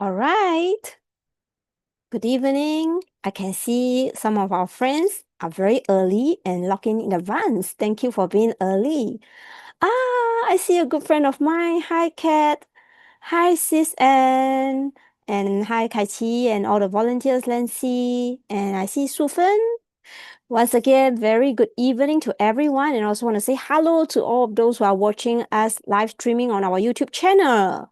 All right. Good evening. I can see some of our friends are very early and logging in advance. Thank you for being early. I see a good friend of mine. Hi, Kat. Hi, Sis Ann. And hi, Kai Chi and all the volunteers, Lancy. And I see Sufen. Once again, very good evening to everyone. And I also want to say hello to all of those who are watching us live streaming on our YouTube channel.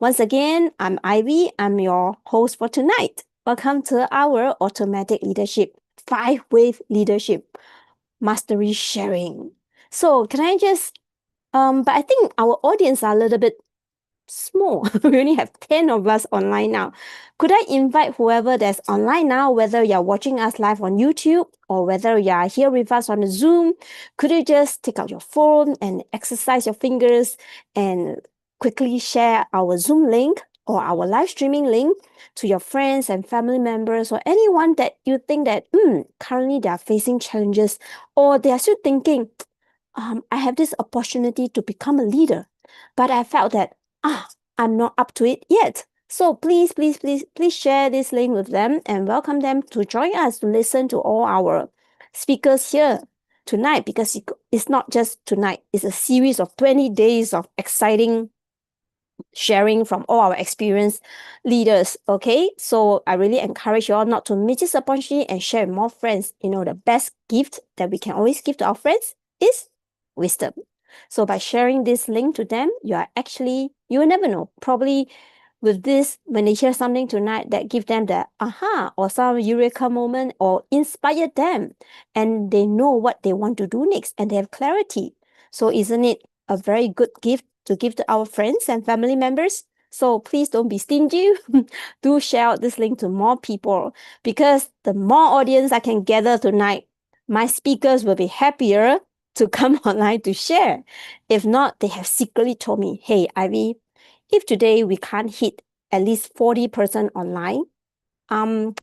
Once again, I'm Ivy. I'm your host for tonight. Welcome to our Automatic Leadership 5-Wave Leadership Mastery Sharing. So can I just, but I think our audience are a little bit small. We only have 10 of us online now. Could I invite whoever that's online now, whether you're watching us live on YouTube or whether you are here with us on the Zoom, could you just take out your phone and exercise your fingers and quickly share our Zoom link or our live streaming link to your friends and family members or anyone that you think that currently they are facing challenges or they are still thinking, I have this opportunity to become a leader, but I felt that I'm not up to it yet. So please, please, please, please share this link with them and welcome them to join us to listen to all our speakers here tonight, because it's not just tonight, it's a series of 20 days of exciting sharing from all our experienced leaders. Okay, so I really encourage you all not to miss this opportunity and share with more friends. You know, the best gift that we can always give to our friends is wisdom. So by sharing this link to them, you will never know, probably with this, when they hear something tonight that give them the aha or some eureka moment or inspire them, and they know what they want to do next and they have clarity. So isn't it a very good gift to give to our friends and family members? So please don't be stingy. Do share out this link to more people, because the more audience I can gather tonight, my speakers will be happier to come online to share. If not, they have secretly told me, hey, Ivy, if today we can't hit at least 40% online,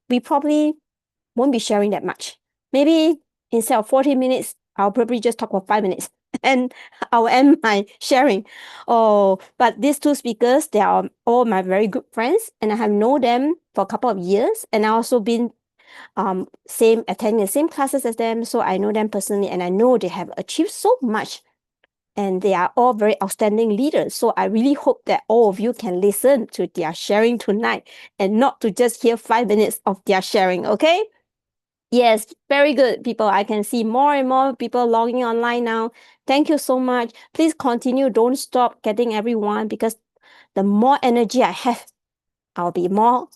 we probably won't be sharing that much. Maybe instead of 40 minutes, I'll probably just talk for 5 minutes and I'll end my sharing. Oh, but these two speakers, they are all my very good friends, and I have known them for a couple of years, and I also been attending the same classes as them, so I know them personally, and I know they have achieved so much, and they are all very outstanding leaders. So I really hope that all of you can listen to their sharing tonight and not to just hear 5 minutes of their sharing, okay? Yes, very good, people. I can see more and more people logging online now. Thank you so much. Please continue. Don't stop getting everyone, because the more energy I have, I'll be more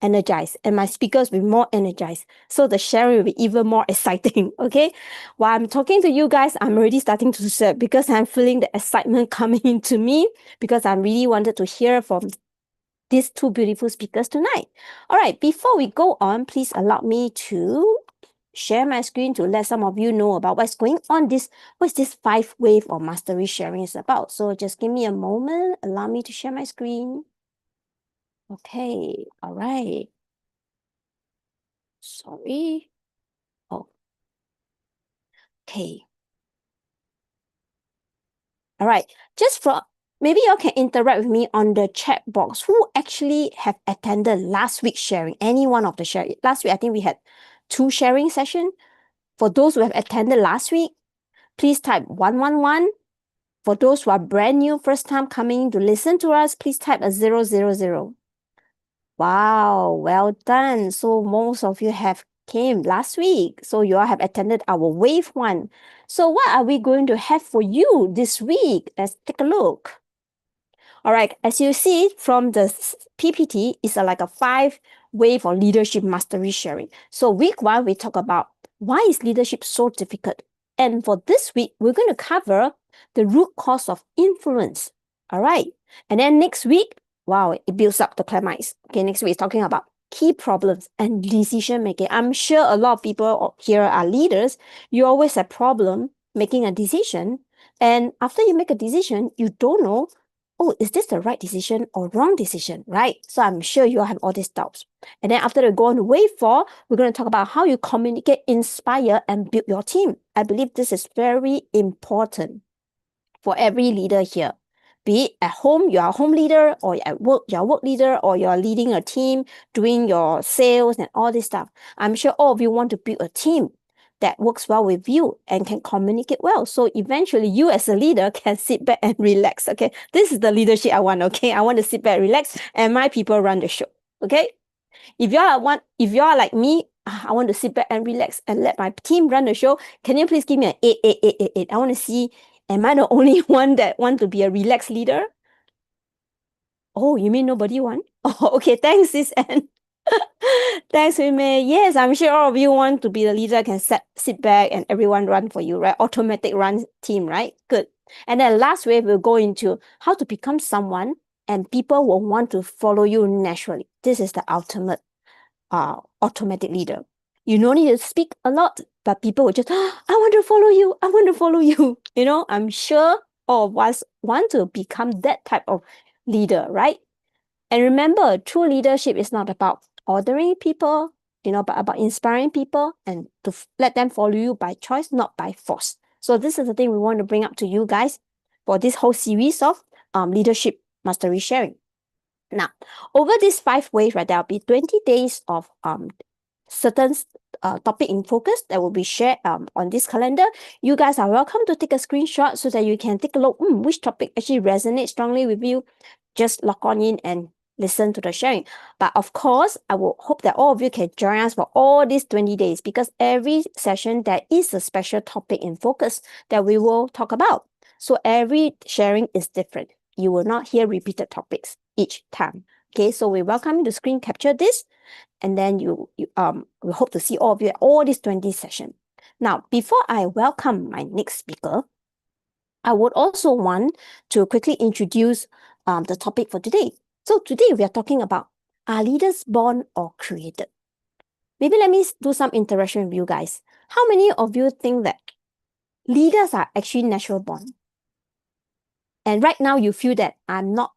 energized and my speakers will be more energized. So the sharing will be even more exciting, okay? While I'm talking to you guys, I'm already starting to sweat because I'm feeling the excitement coming into me because I really wanted to hear from these two beautiful speakers tonight. All right, before we go on, please allow me to share my screen to let some of you know about what's going on. What's this 5-wave or mastery sharing is about. So just give me a moment. Allow me to share my screen. Okay, all right. Sorry. Oh, okay. All right. Maybe you can interact with me on the chat box. Who actually have attended last week's sharing? Any one of the sharing? Last week, I think we had 2 sharing sessions. For those who have attended last week, please type 111. For those who are brand new, first time coming to listen to us, please type a 000. Wow, well done. So most of you have came last week. So you all have attended our wave 1. So what are we going to have for you this week? Let's take a look. All right, as you see from the PPT, it's like a 5-wave or leadership mastery sharing. So week 1, we talk about why is leadership so difficult? And for this week, we're going to cover the root cause of influence. All right. And then next week, wow, it builds up the climax. Okay, next week is talking about key problems and decision making. I'm sure a lot of people here are leaders. You always have problem making a decision. And after you make a decision, you don't know, oh, is this the right decision or wrong decision, right? So I'm sure you all have all these doubts. And then after we go on to wave 4, we're going to talk about how you communicate, inspire, and build your team. I believe this is very important for every leader here. Be it at home, you are a home leader, or at work, you're a work leader, or you're leading a team, doing your sales and all this stuff. I'm sure all of you want to build a team that works well with you and can communicate well. So eventually you as a leader can sit back and relax. Okay. This is the leadership I want. Okay. I want to sit back, relax, and my people run the show. Okay. If you are like me, I want to sit back and relax and let my team run the show. Can you please give me an 8, 8, 8, 8, 8? I want to see, am I the only one that want to be a relaxed leader? Oh, you mean nobody want? Oh, okay. Thanks, sis Anne. Thanks, May. Yes, I'm sure all of you want to be the leader, can sit back and everyone run for you, right? Automatic run team, right? Good. And then last wave, we'll go into how to become someone and people will want to follow you naturally. This is the ultimate automatic leader. You don't need to speak a lot, but people will just, I want to follow you. I want to follow you. You know, I'm sure all of us want to become that type of leader, right? And remember, true leadership is not about ordering people, but about inspiring people and to let them follow you by choice, not by force. So this is the thing we want to bring up to you guys for this whole series of leadership mastery sharing. Now, over these 5 waves, right, there'll be 20 days of certain topic in focus that will be shared on this calendar. You guys are welcome to take a screenshot so that you can take a look which topic actually resonates strongly with you. Just log on in and listen to the sharing. But of course, I will hope that all of you can join us for all these 20 days because every session there is a special topic in focus that we will talk about. So every sharing is different. You will not hear repeated topics each time. Okay, so we welcome you to screen capture this, and then we hope to see all of you at all these 20 sessions. Now, before I welcome my next speaker, I would also want to quickly introduce the topic for today. So today we are talking about, are leaders born or created? Maybe let me do some interaction with you guys. How many of you think that leaders are actually natural born? And right now you feel that I'm not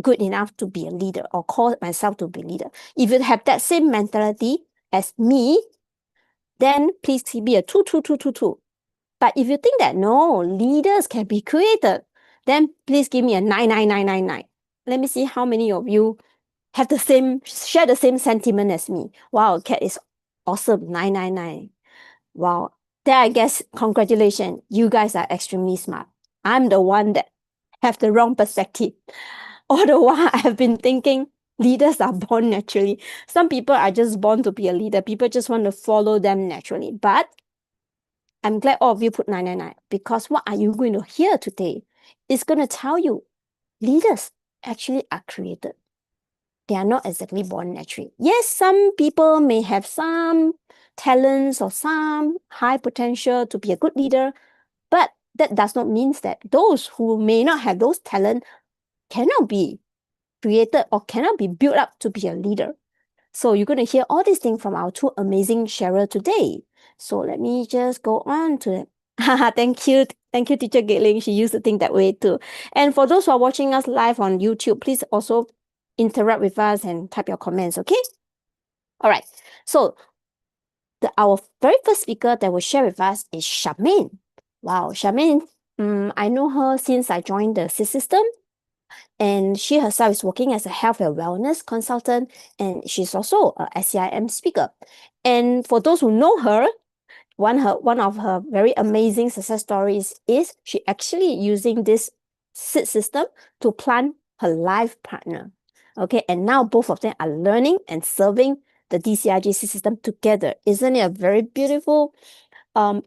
good enough to be a leader or call myself to be a leader. If you have that same mentality as me, then please be a 2. But if you think that no, leaders can be created, then please give me a 9. Let me see how many of you have share the same sentiment as me. Wow, Kat is awesome. 9. Wow. Then I guess, congratulations. You guys are extremely smart. I'm the one that have the wrong perspective. All the while I have been thinking leaders are born naturally. Some people are just born to be a leader. People just want to follow them naturally. But I'm glad all of you put 9 because what are you going to hear today is going to tell you leaders actually are created. They are not exactly born naturally. Yes, some people may have some talents or some high potential to be a good leader, but that does not mean that those who may not have those talent cannot be created or cannot be built up to be a leader. So you're going to hear all these things from our two amazing sharer today. So let me just go on to it. Thank you. Thank you, Teacher Gatling. She used to think that way too. And for those who are watching us live on YouTube, please also interact with us and type your comments, okay? All right. So our very first speaker that will share with us is Charmaine. Wow, Charmaine, I know her since I joined the SIS system, and she herself is working as a health and wellness consultant, and she's also a SCIM speaker. And for those who know her, one of her very amazing success stories is she actually using this SIT system to plant her life partner. Okay, and now both of them are learning and serving the DCIGC system together. Isn't it a very beautiful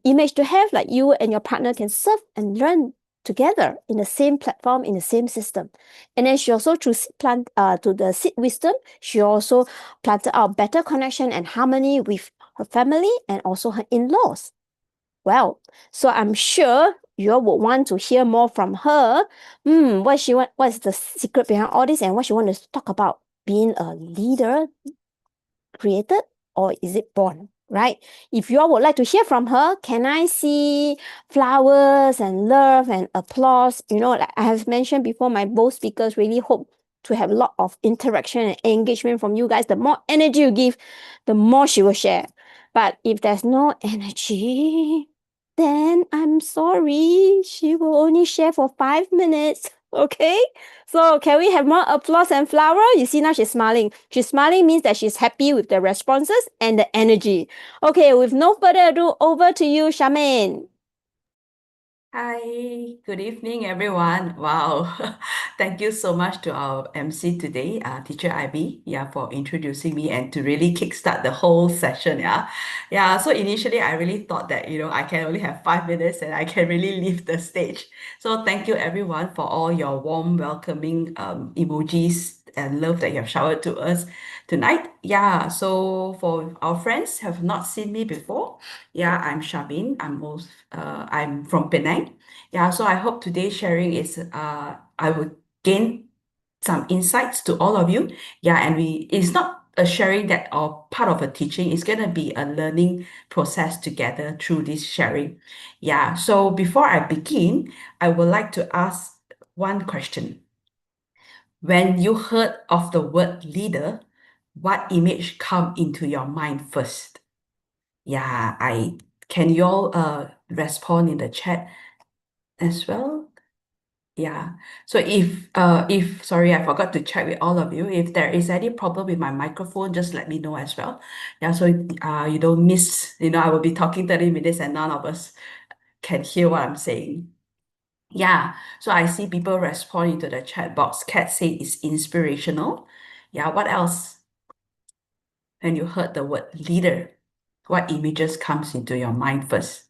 image to have? Like you and your partner can serve and learn together in the same platform, in the same system. And then she also through to the SIT wisdom, she also planted out better connection and harmony with her family and also her in-laws. Well, so I'm sure you all would want to hear more from her. What's the secret behind all this and what she wants to talk about being a leader created or is it born, right? If you all would like to hear from her, can I see flowers and love and applause? You know, like I have mentioned before, my both speakers really hope to have a lot of interaction and engagement from you guys. The more energy you give, the more she will share. But if there's no energy, then I'm sorry, she will only share for 5 minutes. Okay? So can we have more applause and flower? You see now she's smiling. She's smiling means that she's happy with the responses and the energy. Okay, with no further ado, over to you, Charmaine. Hi, good evening, everyone. Wow, thank you so much to our MC today, Teacher Ivy, for introducing me and to really kickstart the whole session. So initially I really thought that I can only have 5 minutes and I can really leave the stage. So thank you everyone for all your warm, welcoming emojis and love that you have showered to us tonight. So for our friends who have not seen me before, I'm Shabin. I'm from Penang. So I hope today's sharing is I will gain some insights to all of you. And it's not a sharing that or part of a teaching, it's gonna be a learning process together through this sharing. So before I begin, I would like to ask one question. When you heard of the word leader, what image come into your mind first? I can you all respond in the chat as well? So if sorry, I forgot to check with all of you. If there is any problem with my microphone, just let me know as well. So you don't miss, I will be talking 30 minutes and none of us can hear what I'm saying. So I see people responding to the chat box. Kat say it's inspirational. What else? When you heard the word leader, what images comes into your mind first?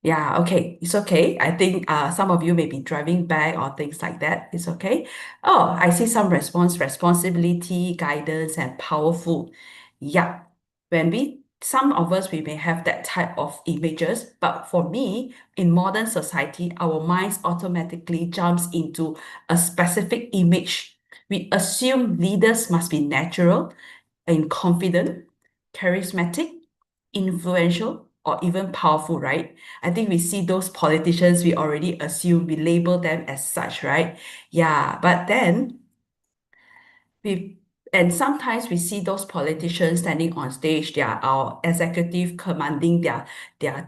Okay. It's okay. I think some of you may be driving back or things like that. It's okay. Oh, I see some responsibility, guidance, and powerful. Yeah. Some of us, we may have that type of images, but for me, in modern society, our minds automatically jumps into a specific image. We assume leaders must be natural and confident, charismatic, influential, or even powerful, right? I think we see those politicians, we already assume, we label them as such, right? But then we and sometimes we see those politicians standing on stage, they are our executive commanding their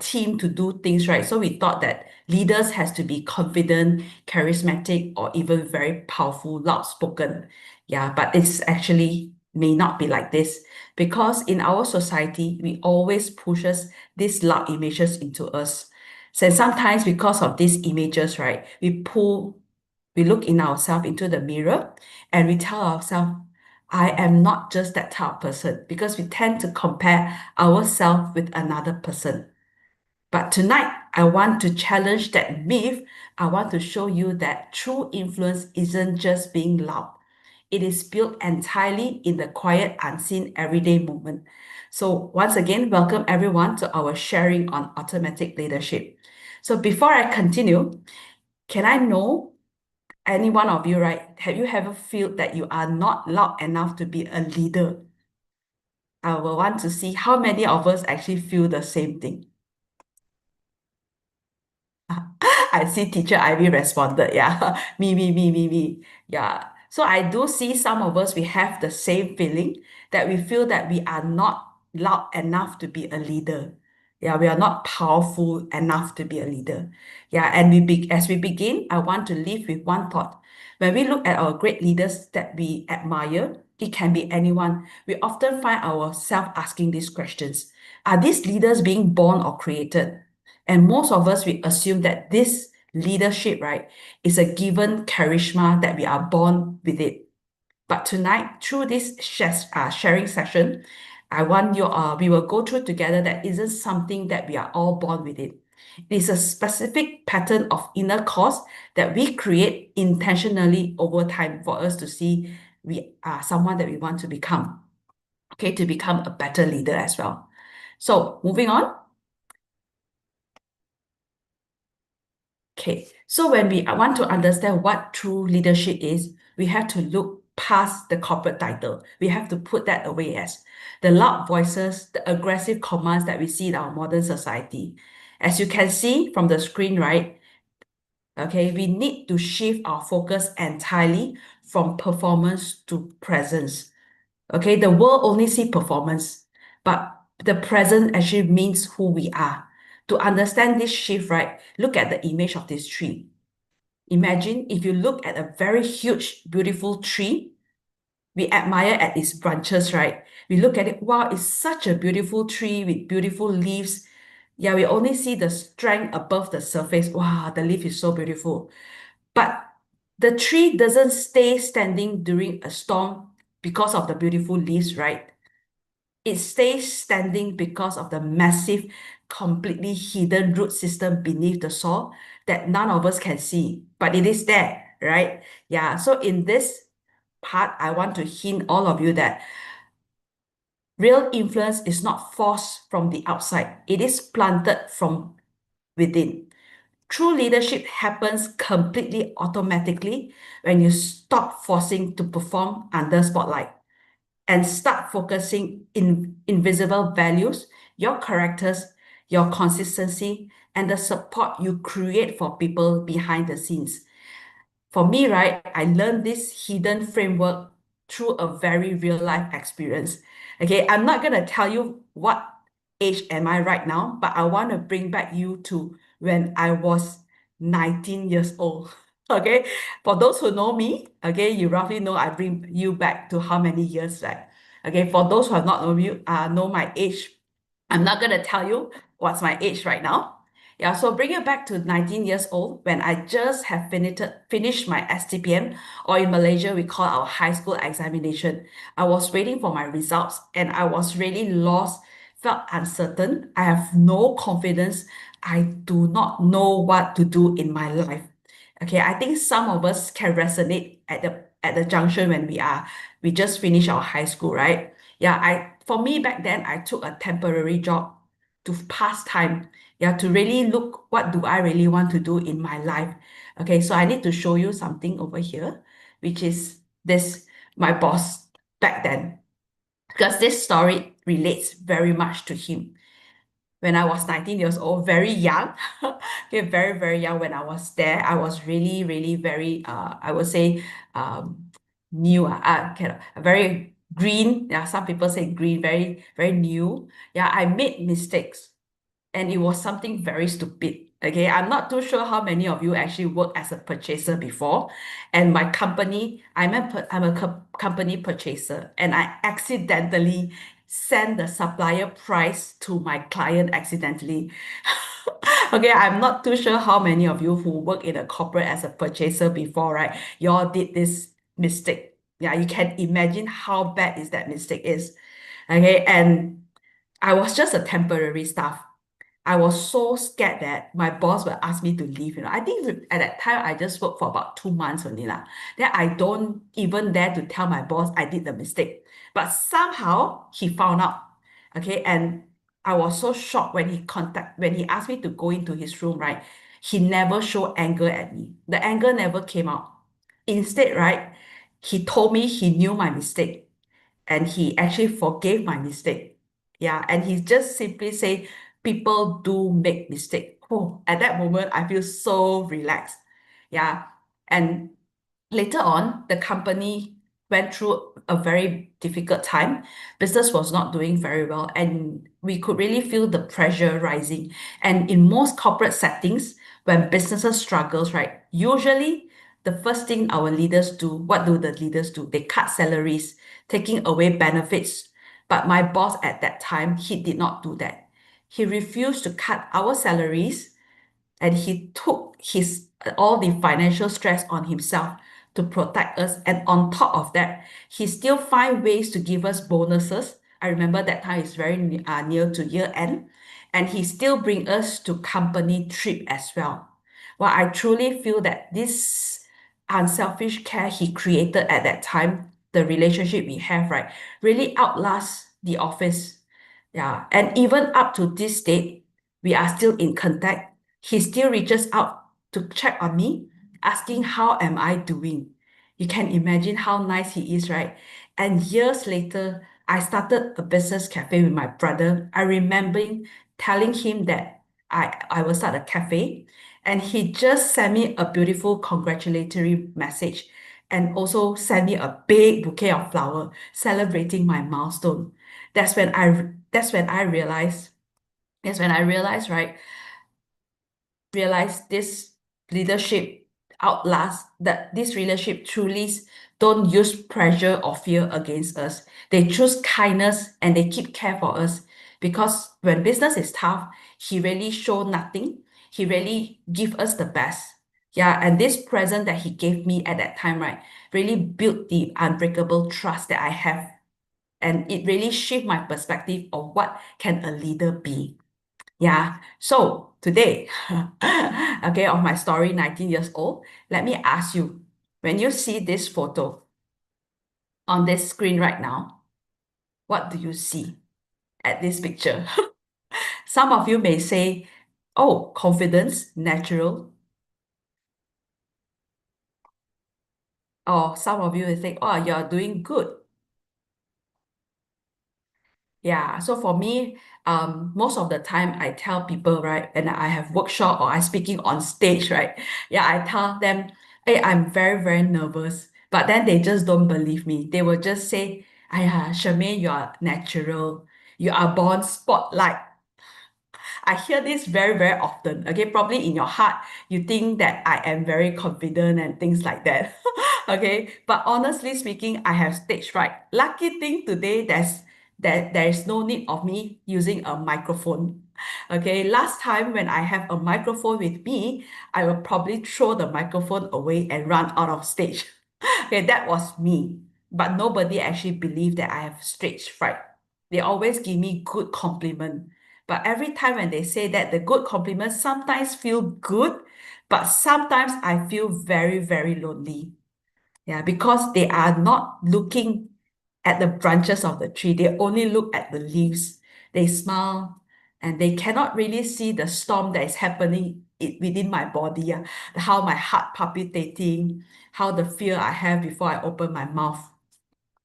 team to do things, right? So we thought that leaders has to be confident, charismatic, or even very powerful, loud-spoken. But it's actually may not be like this because in our society, we always pushes these loud images into us. So sometimes because of these images, right, we look in ourselves into the mirror and we tell ourselves, I am not just that type of person because we tend to compare ourselves with another person. But tonight, I want to challenge that myth. I want to show you that true influence isn't just being loud. It is built entirely in the quiet, unseen, everyday moment. So, once again, welcome everyone to our sharing on automatic leadership. So, before I continue, can I know any one of you, right? Have you ever felt that you are not loud enough to be a leader? I will want to see how many of us actually feel the same thing. I see teacher Ivy responded. Yeah, me. Yeah. So I do see some of us, we have the same feeling that we feel that we are not loud enough to be a leader. Yeah, we are not powerful enough to be a leader. Yeah, and as we begin, I want to leave with one thought. When we look at our great leaders that we admire, it can be anyone. We often find ourselves asking these questions. Are these leaders being born or created? And most of us, we assume that this leadership, right, is a given charisma that we are born with it. But tonight, through this sharing session, we will go through together that isn't something that we are all born with it. It is a specific pattern of inner cause that we create intentionally over time for us to see we are someone that we want to become, okay, to become a better leader as well. So moving on. Okay, so when we want to understand what true leadership is, we have to look past the corporate title. We have to put that away as the loud voices, the aggressive commands that we see in our modern society. As you can see from the screen, right? Okay, we need to shift our focus entirely from performance to presence. Okay, the world only see performance, but the present actually means who we are. To understand this shift, right, look at the image of this tree. Imagine if you look at a very huge, beautiful tree, we admire at its branches, right? We look at it, wow, it's such a beautiful tree with beautiful leaves. Yeah, we only see the strength above the surface. Wow, the leaf is so beautiful. But the tree doesn't stay standing during a storm because of the beautiful leaves, right? It stays standing because of the massive, completely hidden root system beneath the soil that none of us can see, but it is there, right? Yeah, so in this part, I want to hint all of you that real influence is not forced from the outside, it is planted from within. True leadership happens completely automatically when you stop forcing to perform under spotlight and start focusing in invisible values, your characters, your consistency, and the support you create for people behind the scenes. For me, right, I learned this hidden framework through a very real life experience. Okay, I'm not going to tell you what age am I right now, but I want to bring back you to when I was 19 years old. Okay, for those who know me, okay, you roughly know I bring you back to how many years back. Okay, for those who have not known you, know my age, I'm not going to tell you what's my age right now. Yeah, so bring it back to 19 years old when I just have finished my STPM, or in Malaysia, we call our high school examination. I was waiting for my results and I was really lost, felt uncertain. I have no confidence. I do not know what to do in my life. Okay, I think some of us can resonate at the junction when we just finished our high school, right? Yeah, for me back then, I took a temporary job to pass time. Yeah, to really look what do I really want to do in my life. Okay, so I need to show you something over here, which is this my boss back then, because this story relates very much to him when I was 19 years old, very young. Okay, very young when I was there. I was really very I would say new, very green. Yeah, some people say green, very new. Yeah, I made mistakes and it was something very stupid. Okay, I'm not too sure how many of you actually work as a purchaser before. And my company, I'm a company purchaser, and I accidentally sent the supplier price to my client accidentally. Okay, I'm not too sure how many of you who work in a corporate as a purchaser before, right? Y'all did this mistake. Yeah, you can imagine how bad is that mistake is. Okay, and I was just a temporary staff. I was so scared that my boss would ask me to leave. I think at that time I just worked for about 2 months only lah. Then I don't even dare to tell my boss I did the mistake. But somehow he found out. Okay, and I was so shocked when he asked me to go into his room, right? He never showed anger at me. The anger never came out. Instead, right, he told me he knew my mistake and he actually forgave my mistake. Yeah, and he just simply say, people do make mistake. Oh, at that moment, I feel so relaxed. Yeah, and later on, the company went through a very difficult time. Business was not doing very well, and we could really feel the pressure rising. And in most corporate settings, when businesses struggles, right, usually the first thing our leaders do, what do the leaders do? They cut salaries, taking away benefits. But my boss at that time, he did not do that. He refused to cut our salaries and he took his all the financial stress on himself to protect us. And on top of that, he still find ways to give us bonuses. I remember that time is very near to year end, and he still bring us to company trip as well. Well, I truly feel that this unselfish care he created at that time, the relationship we have, right, really outlasts the office. Yeah, and even up to this date, we are still in contact. He still reaches out to check on me, asking how am I doing. You can imagine how nice he is, right? And years later, I started a business cafe with my brother. I remember telling him that I will start a cafe, and he just sent me a beautiful congratulatory message and also sent me a big bouquet of flower celebrating my milestone. That's when I realized, right, realize this leadership outlasts that this relationship truly don't use pressure or fear against us. They choose kindness and they keep care for us because when business is tough, he really show nothing. He really give us the best. Yeah, and this present that he gave me at that time, right, really built the unbreakable trust that I have. And it really shift my perspective of what can a leader be. Yeah. So today, okay, of my story, 19 years old, let me ask you, when you see this photo on this screen right now, what do you see at this picture? Some of you may say, oh, confidence, natural. Or some of you will think, oh, you're doing good. Yeah, so for me, most of the time I tell people, right, and I have workshop or I'm speaking on stage, right? Yeah, I tell them, hey, I'm very, very nervous. But then they just don't believe me. They will just say, Aya, Charmaine, you are natural. You are born spotlight. I hear this very, very often. Okay, probably in your heart, you think that I am very confident and things like that. Okay, but honestly speaking, I have stage fright. Lucky thing today, there is no need of me using a microphone. Okay, last time when I have a microphone with me, I will probably throw the microphone away and run out of stage. Okay, that was me. But nobody actually believed that I have stage fright. They always give me good compliment. But every time when they say that, the good compliments sometimes feel good, but sometimes I feel very, very lonely. Yeah, because they are not looking at the branches of the tree. They only look at the leaves. They smile and they cannot really see the storm that is happening within my body. How my heart palpitating, how the fear I have before I open my mouth.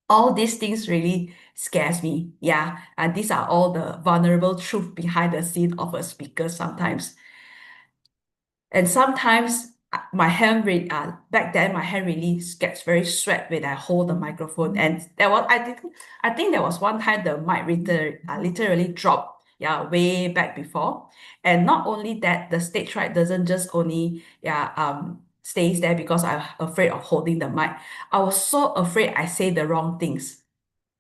All these things really scares me. Yeah, and these are all the vulnerable truth behind the scene of a speaker sometimes. And sometimes my hand really, back then my hand really gets very sweat when I hold the microphone. And I think there was one time the mic literally dropped, yeah, way back before. And not only that, the stage fright doesn't just only, stays there because I'm afraid of holding the mic. I was so afraid I say the wrong things.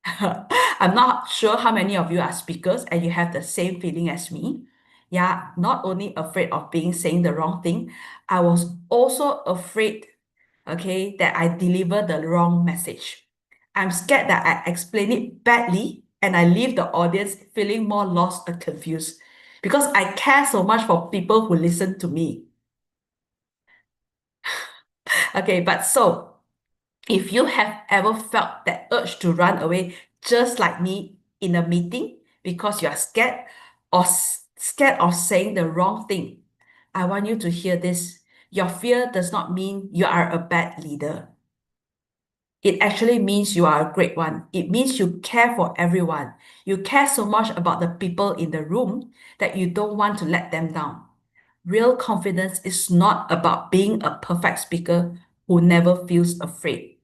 I'm not sure how many of you are speakers and you have the same feeling as me. Yeah, not only afraid of being saying the wrong thing, I was also afraid, okay, that I deliver the wrong message. I'm scared that I explain it badly and I leave the audience feeling more lost or confused. because I care so much for people who listen to me. Okay, but so if you have ever felt that urge to run away, just like me in a meeting because you are scared or scared of saying the wrong thing, I want you to hear this. Your fear does not mean you are a bad leader. It actually means you are a great one. It means you care for everyone. You care so much about the people in the room that you don't want to let them down. Real confidence is not about being a perfect speaker who never feels afraid.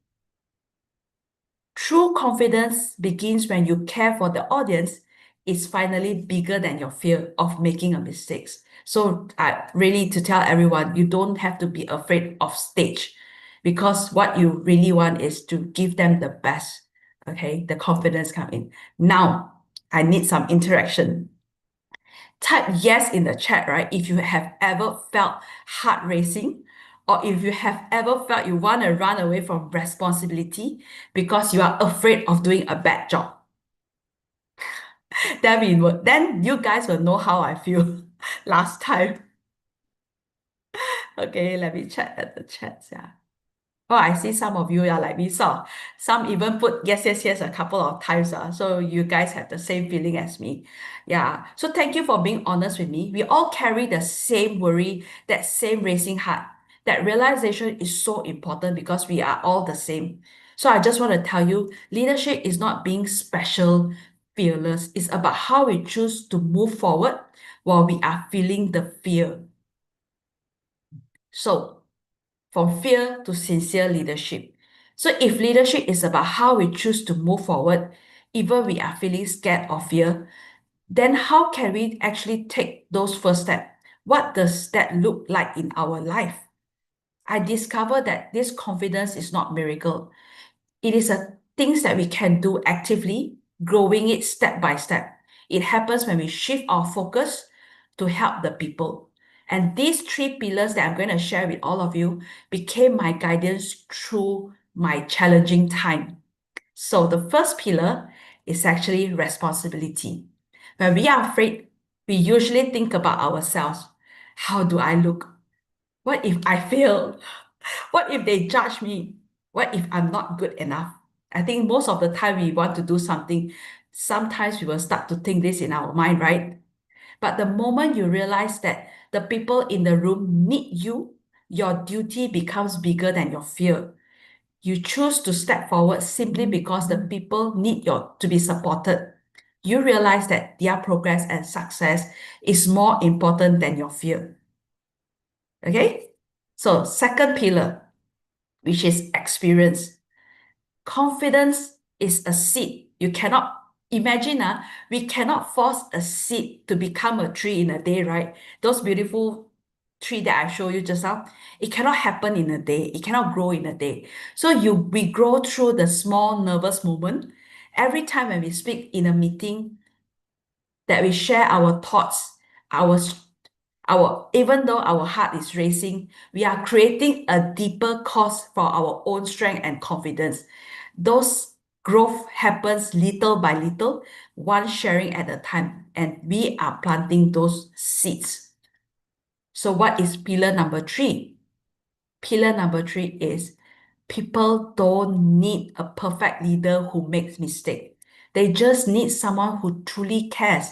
True confidence begins when you care for the audience is finally bigger than your fear of making a mistake. So I really to tell everyone, you don't have to be afraid of stage because what you really want is to give them the best. Okay, the confidence come in. Now, I need some interaction. Type yes in the chat, right? If you have ever felt heart racing, or if you have ever felt you want to run away from responsibility because you are afraid of doing a bad job. Then you guys will know how I feel last time. Okay, let me check at the chats. Yeah. Oh, I see some of you are like me. So some even put yes, yes, yes a couple of times. So you guys have the same feeling as me. Yeah. So thank you for being honest with me. We all carry the same worry, that same racing heart. That realization is so important because we are all the same. So I just want to tell you, leadership is not being special, fearless. It's about how we choose to move forward while we are feeling the fear. So from fear to sincere leadership. So if leadership is about how we choose to move forward, even we are feeling scared or fear, then how can we actually take those first steps? What does that look like in our life? I discovered that this confidence is not miracle. It is a things that we can do actively, growing it step by step. It happens when we shift our focus to help the people. And these three pillars that I'm going to share with all of you became my guidance through my challenging time. So the first pillar is actually responsibility. When we are afraid, we usually think about ourselves. How do I look? What if I fail? What if they judge me? What if I'm not good enough? I think most of the time we want to do something, sometimes we will start to think this in our mind, right? But the moment you realize that the people in the room need you, your duty becomes bigger than your fear. You choose to step forward simply because the people need your to be supported. You realize that their progress and success is more important than your fear. Okay? So second pillar, which is experience. Confidence is a seed. You cannot imagine, we cannot force a seed to become a tree in a day, right? Those beautiful tree that I showed you just now, it cannot happen in a day. It cannot grow in a day. So we grow through the small nervous moment. Every time when we speak in a meeting, that we share our thoughts, our even though our heart is racing, we are creating a deeper cause for our own strength and confidence. Those growth happens little by little, one sharing at a time, and we are planting those seeds. So what is pillar number three? Pillar number three is people don't need a perfect leader who makes mistake. They just need someone who truly cares.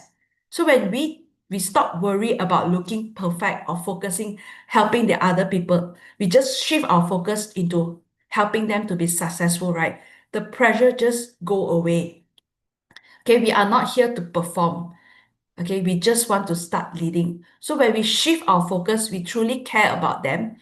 So when we stop worry about looking perfect or focusing helping the other people, we just shift our focus into helping them to be successful, right? The pressure just go away. Okay, we are not here to perform. Okay, we just want to start leading. So when we shift our focus, we truly care about them,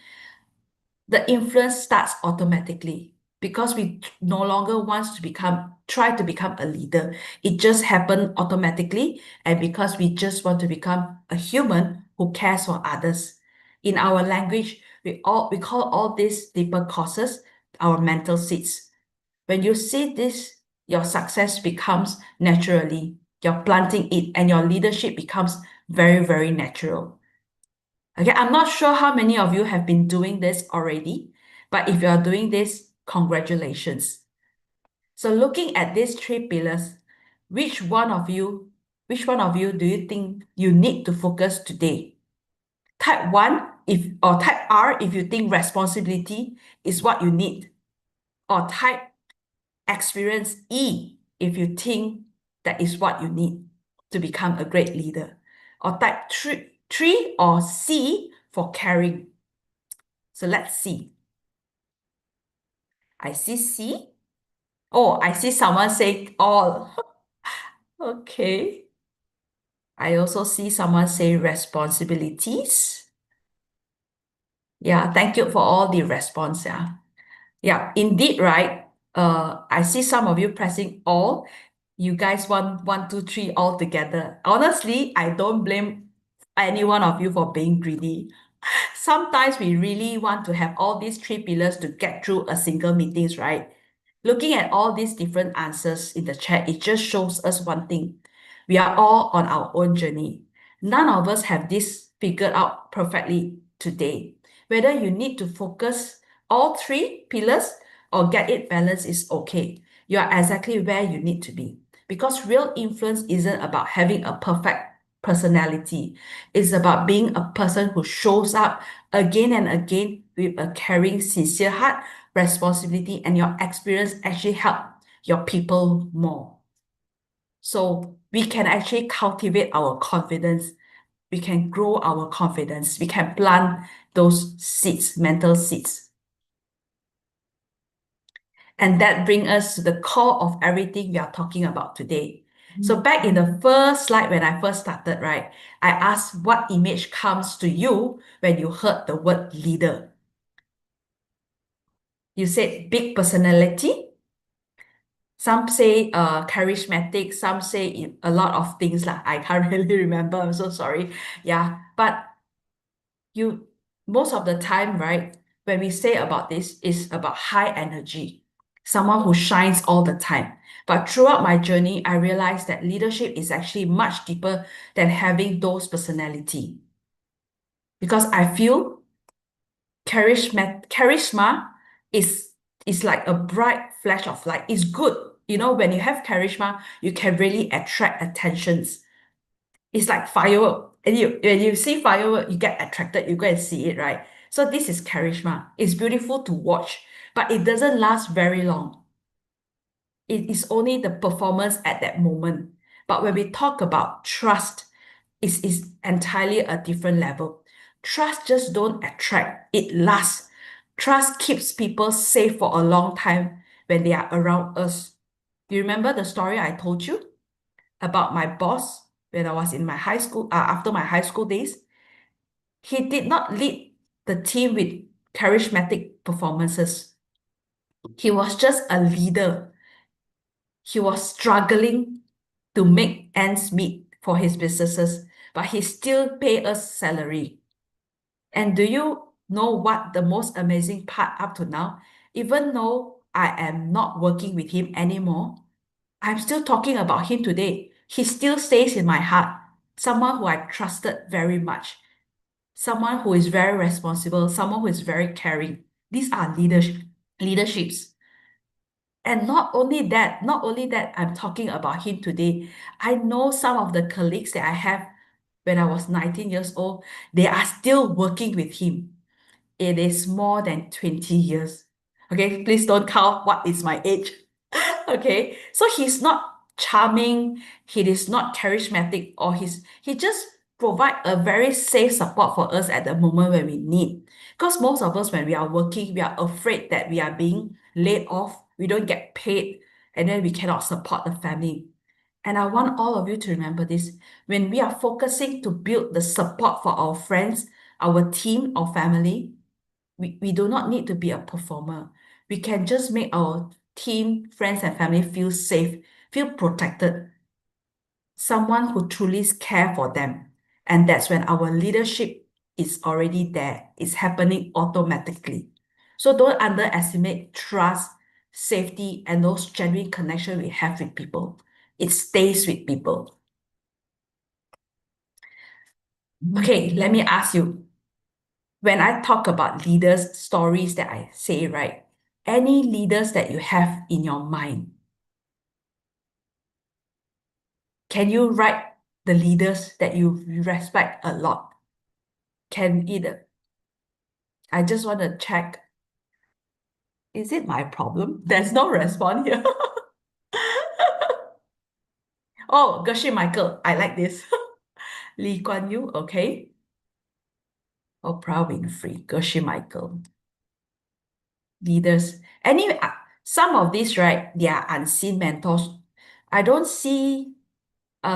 the influence starts automatically because we no longer wants to try to become a leader. It just happened automatically, and because we just want to become a human who cares for others. In our language, we call all these deeper causes our mental seeds. When you see this, your success becomes naturally. You're planting it, and your leadership becomes very, very natural. Okay, I'm not sure how many of you have been doing this already, but if you are doing this, congratulations. So looking at these three pillars, which one of you Which one of you do you think you need to focus today? Type 1 or type R if you think responsibility is what you need. Or type experience E if you think that is what you need to become a great leader. Or type 3 or C for caring. So let's see. I see C. Oh, I see someone say all. Okay. I also see someone say responsibilities. Yeah, thank you for all the response. Yeah. Yeah, indeed, right? I see some of you pressing all. You guys want 1, 2, 3 all together. Honestly, I don't blame any one of you for being greedy. Sometimes we really want to have all these 3 pillars to get through a single meetings, right? Looking at all these different answers in the chat, it just shows us one thing. We are all on our own journey. None of us have this figured out perfectly today. Whether you need to focus all 3 pillars or get it balanced is okay. You are exactly where you need to be. Because real influence isn't about having a perfect personality. It's about being a person who shows up again and again with a caring, sincere heart, responsibility, and your experience actually help your people more. So we can actually cultivate our confidence. We can grow our confidence. We can plant those seeds, mental seeds. And that brings us to the core of everything we are talking about today. So back in the first slide, when I first started, right, I asked what image comes to you when you heard the word leader. You said big personality. Some say charismatic, some say a lot of things. I can't really remember. I'm so sorry. Yeah, but you most of the time, right, when we say about this, is about high energy, someone who shines all the time. But throughout my journey, I realized that leadership is actually much deeper than having those personality. Because I feel charisma is like a bright flash of light. It's good. You know, when you have charisma, you can really attract attentions. It's like firework. And when you see firework, you get attracted, you go and see it, right? So this is charisma. It's beautiful to watch, but it doesn't last very long. It is only the performance at that moment. But when we talk about trust, is entirely a different level. Trust just don't attract, it lasts. Trust keeps people safe for a long time when they are around us. Do you remember the story I told you about my boss when I was in my high school, after my high school days? He did not lead the team with charismatic performances. He was just a leader. He was struggling to make ends meet for his businesses, but he still pay us salary. And do you know what the most amazing part up to now? Even though I am not working with him anymore, I'm still talking about him today. He still stays in my heart. Someone who I trusted very much. Someone who is very responsible, someone who is very caring. These are leaderships. And not only that, I'm talking about him today. I know some of the colleagues that I have when I was 19 years old, they are still working with him. It is more than 20 years. Okay, please don't count what is my age. Okay, so he's not charming, he is not charismatic, or he just provide a very safe support for us at the moment when we need. Because most of us, when we are working, we are afraid that we are being laid off, we don't get paid, and then we cannot support the family. And I want all of you to remember this. When we are focusing to build the support for our friends, our team, or family, we do not need to be a performer. We can just make our team, friends, and family feel safe, feel protected, someone who truly care for them. And that's when our leadership is already there. It's happening automatically. So don't underestimate trust, safety, and those genuine connection we have with people. It stays with people. Okay, let me ask you, when I talk about leaders, stories that I say, right? Any leaders that you have in your mind, can you write the leaders that you respect a lot can either, I just want to check, is it my problem? There's no response here. Oh, Gershie Michael, I like this. Lee Kuan Yew, okay. Oprah Winfrey, Gershie Michael. Leaders. Anyway, some of these, right, they are unseen mentors. I don't see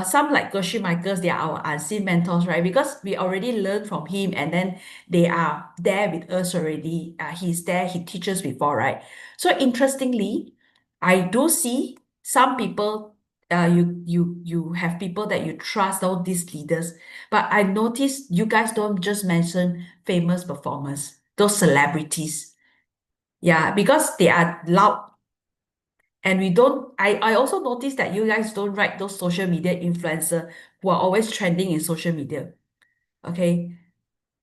some like Gershie Michaels, they are our unseen mentors, right? Because we already learned from him and then they are there with us already. He's there, he teaches before, right? So interestingly, I do see some people, you have people that you trust, all these leaders, but I noticed you guys don't just mention famous performers, those celebrities. Yeah, because they are loud and we don't, I also noticed that you guys don't write those social media influencer who are always trending in social media. Okay.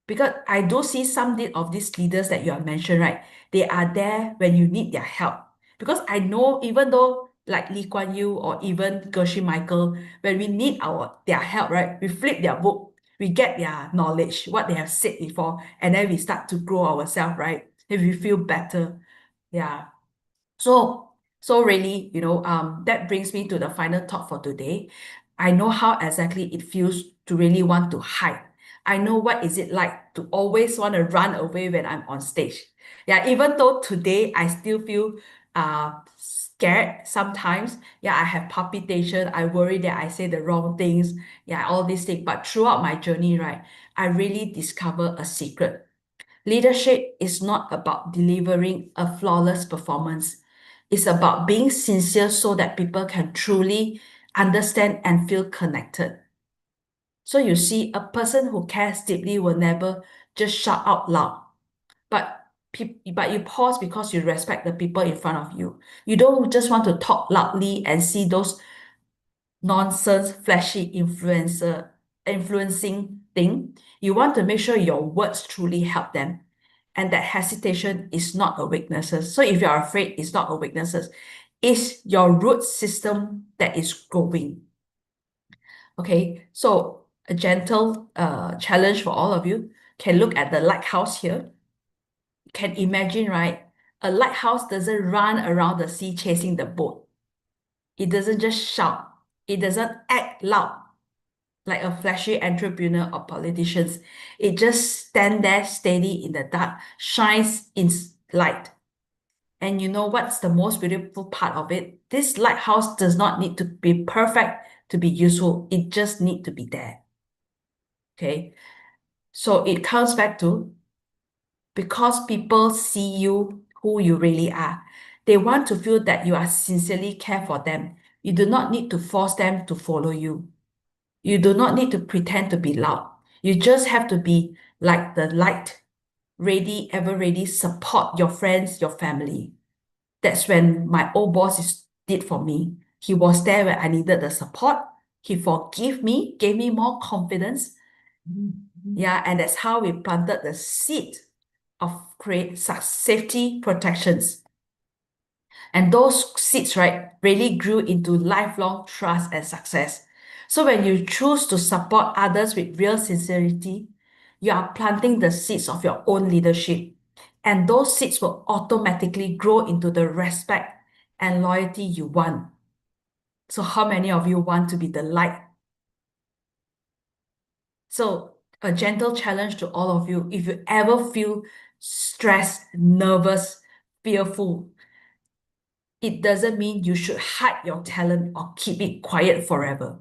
Because I do see some of these leaders that you have mentioned, right? They are there when you need their help. Because I know even though like Lee Kuan Yew or even Gershie Michael, when we need their help, right? We flip their book, we get their knowledge, what they have said before, and then we start to grow ourselves, right? If we feel better. Yeah. So really, that brings me to the final thought for today. I know how exactly it feels to really want to hide. I know what is it like to always want to run away when I'm on stage. Yeah, even though today I still feel scared sometimes. Yeah, I have palpitation. I worry that I say the wrong things. Yeah, all these things. But throughout my journey, right, I really discover a secret. Leadership is not about delivering a flawless performance. It's about being sincere so that people can truly understand and feel connected. So you see, a person who cares deeply will never just shout out loud, but but you pause because you respect the people in front of you. You don't just want to talk loudly and see those nonsense, flashy influencing thing. You want to make sure your words truly help them. And that hesitation is not a weakness. So if you're afraid, it's not a weakness. It's your root system that is growing. Okay, so a gentle challenge for all of you. Can look at the lighthouse here. Can imagine, right? A lighthouse doesn't run around the sea chasing the boat. It doesn't just shout. It doesn't act loud like a flashy entrepreneur or politicians. It just stand there steady in the dark, shines in light. And you know what's the most beautiful part of it? This lighthouse does not need to be perfect to be useful. It just need to be there. Okay. So it comes back to because people see you who you really are. They want to feel that you are sincerely care for them. You do not need to force them to follow you. You do not need to pretend to be loud. You just have to be like the light, ready, ever ready, support your friends, your family. That's when my old did for me. He was there when I needed the support. He forgave me, gave me more confidence. Yeah, and that's how we planted the seed of create safety protections. And those seeds, right, really grew into lifelong trust and success. So when you choose to support others with real sincerity, you are planting the seeds of your own leadership. And those seeds will automatically grow into the respect and loyalty you want. So how many of you want to be the light? So a gentle challenge to all of you, if you ever feel stressed, nervous, fearful, it doesn't mean you should hide your talent or keep it quiet forever.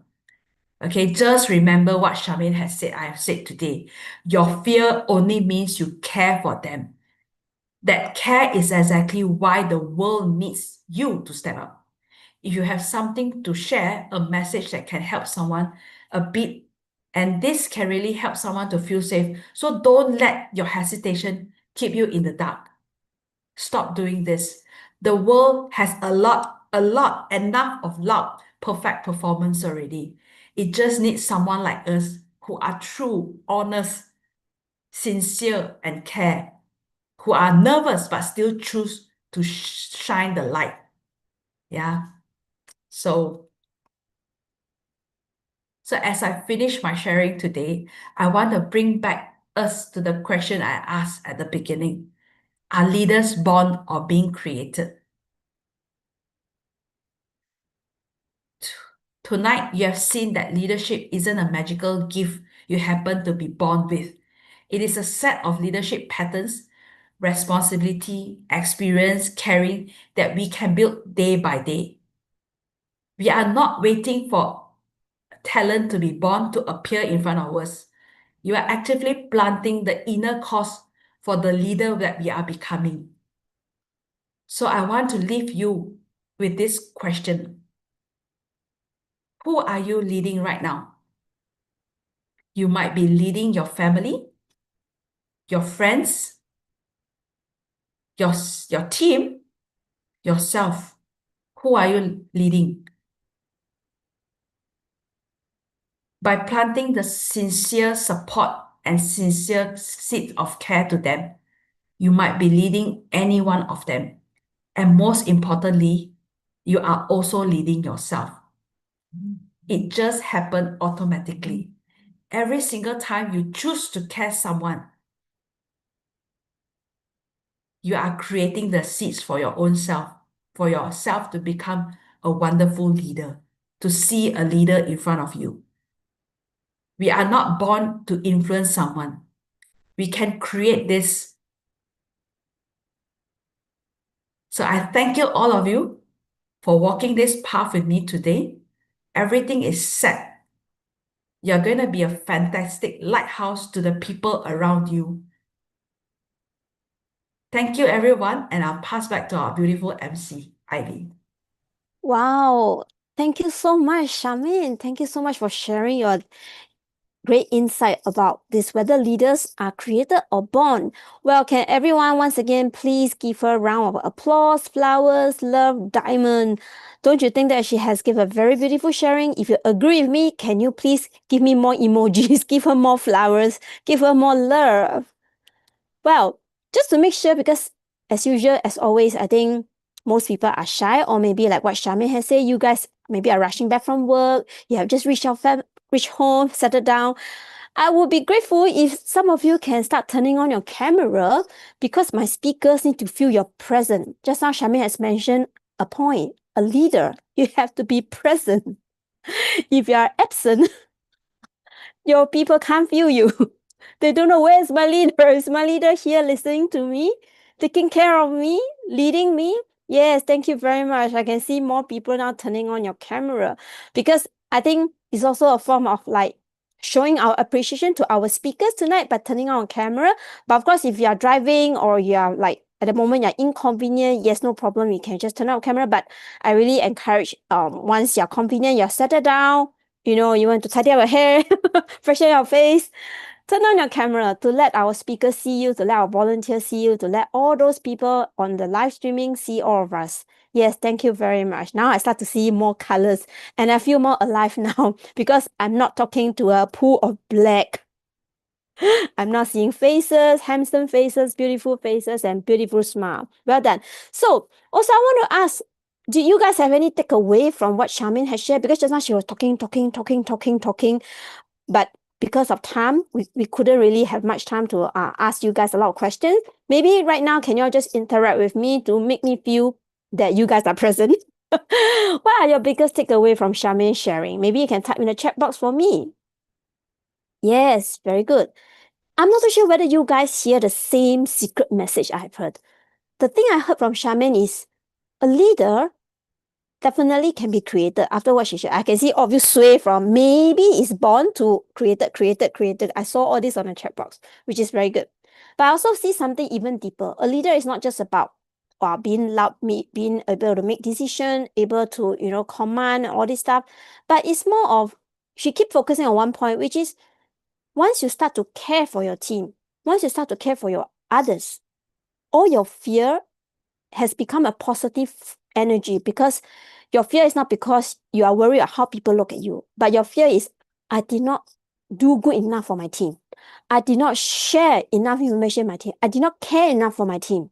Okay, just remember what Charmaine has said, I have said today. Your fear only means you care for them. That care is exactly why the world needs you to step up. If you have something to share, a message that can help someone a bit, and this can really help someone to feel safe. So don't let your hesitation keep you in the dark. Stop doing this. The world has enough of loud, perfect performance already. It just needs someone like us who are true, honest, sincere, and care, who are nervous but still choose to shine the light. Yeah. So So as I finish my sharing today, I want to bring back us to the question I asked at the beginning. Are leaders born or being created? Tonight, you have seen that leadership isn't a magical gift you happen to be born with. It is a set of leadership patterns, responsibility, experience, caring that we can build day by day. We are not waiting for talent to be born to appear in front of us. You are actively planting the inner cause for the leader that we are becoming. So I want to leave you with this question. Who are you leading right now? You might be leading your family, your friends, your team, yourself. Who are you leading? By planting the sincere support and sincere seed of care to them, you might be leading any one of them. And most importantly, you are also leading yourself. It just happened automatically. Every single time you choose to care someone, you are creating the seeds for your own self, for yourself to become a wonderful leader, to see a leader in front of you. We are not born to influence someone. We can create this. So I thank you, all of you, for walking this path with me today. Everything is set. You're going to be a fantastic lighthouse to the people around you. Thank you, everyone, and I'll pass back to our beautiful MC, Ivy. Wow. Thank you so much, Charmaine. Thank you so much for sharing your great insight about this, whether leaders are created or born. Well, can everyone once again please give her a round of applause, flowers, love, diamond. Don't you think that she has given a very beautiful sharing? If you agree with me, can you please give me more emojis, give her more flowers, give her more love? Well, just to make sure, because as usual, as always, I think most people are shy, or maybe like what Charmaine has said, you guys maybe are rushing back from work, you have just reached home, settled down. I would be grateful if some of you can start turning on your camera, because my speakers need to feel your presence. Just now, Charmaine has mentioned a point. A leader, you have to be present. If you are absent, your people can't feel you. They don't know, where's my leader? Is my leader here listening to me, taking care of me, leading me? Yes, thank you very much. I can see more people now turning on your camera, because I think it's also a form of like showing our appreciation to our speakers tonight by turning on camera. But of course, if you are driving or you are like at the moment you're inconvenient, yes, no problem. You can just turn on camera. But I really encourage once you're convenient, you're settled down, you want to tidy up your hair, freshen your face, turn on your camera to let our speakers see you, to let our volunteers see you, to let all those people on the live streaming see all of us. Yes, thank you very much. Now I start to see more colors and I feel more alive now, because I'm not talking to a pool of black. I'm not seeing faces, handsome faces, beautiful faces, and beautiful smile. Well done. So also I want to ask, do you guys have any takeaway from what Charmaine has shared? Because just now she was talking, but because of time, we couldn't really have much time to ask you guys a lot of questions. Maybe right now, can you all just interact with me to make me feel that you guys are present? What are your biggest takeaway from Charmaine sharing? Maybe you can type in the chat box for me. Yes, very good. I'm not so sure whether you guys hear the same secret message I've heard. The thing I heard from Charmaine is a leader definitely can be created. After what she shared, I can see obvious sway from maybe is born to created. I saw all this on the chat box, which is very good. But I also see something even deeper. A leader is not just about being loud, being able to make decision, able to, command all this stuff. But it's more of, she keep focusing on one point, which is once you start to care for your team, once you start to care for your others, all your fear has become a positive energy, because your fear is not because you are worried about how people look at you, but your fear is, I did not do good enough for my team. I did not share enough information with my team. I did not care enough for my team.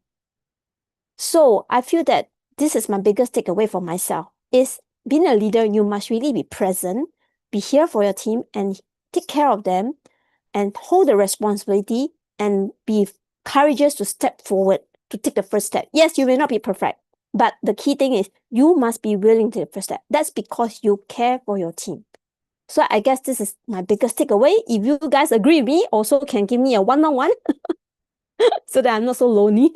So I feel that this is my biggest takeaway for myself, is being a leader, you must really be present, be here for your team and take care of them and hold the responsibility and be courageous to step forward, to take the first step. Yes, you may not be perfect, but the key thing is you must be willing to take the first step. That's because you care for your team. So I guess this is my biggest takeaway. If you guys agree with me, also can give me a one-on-one so that I'm not so lonely.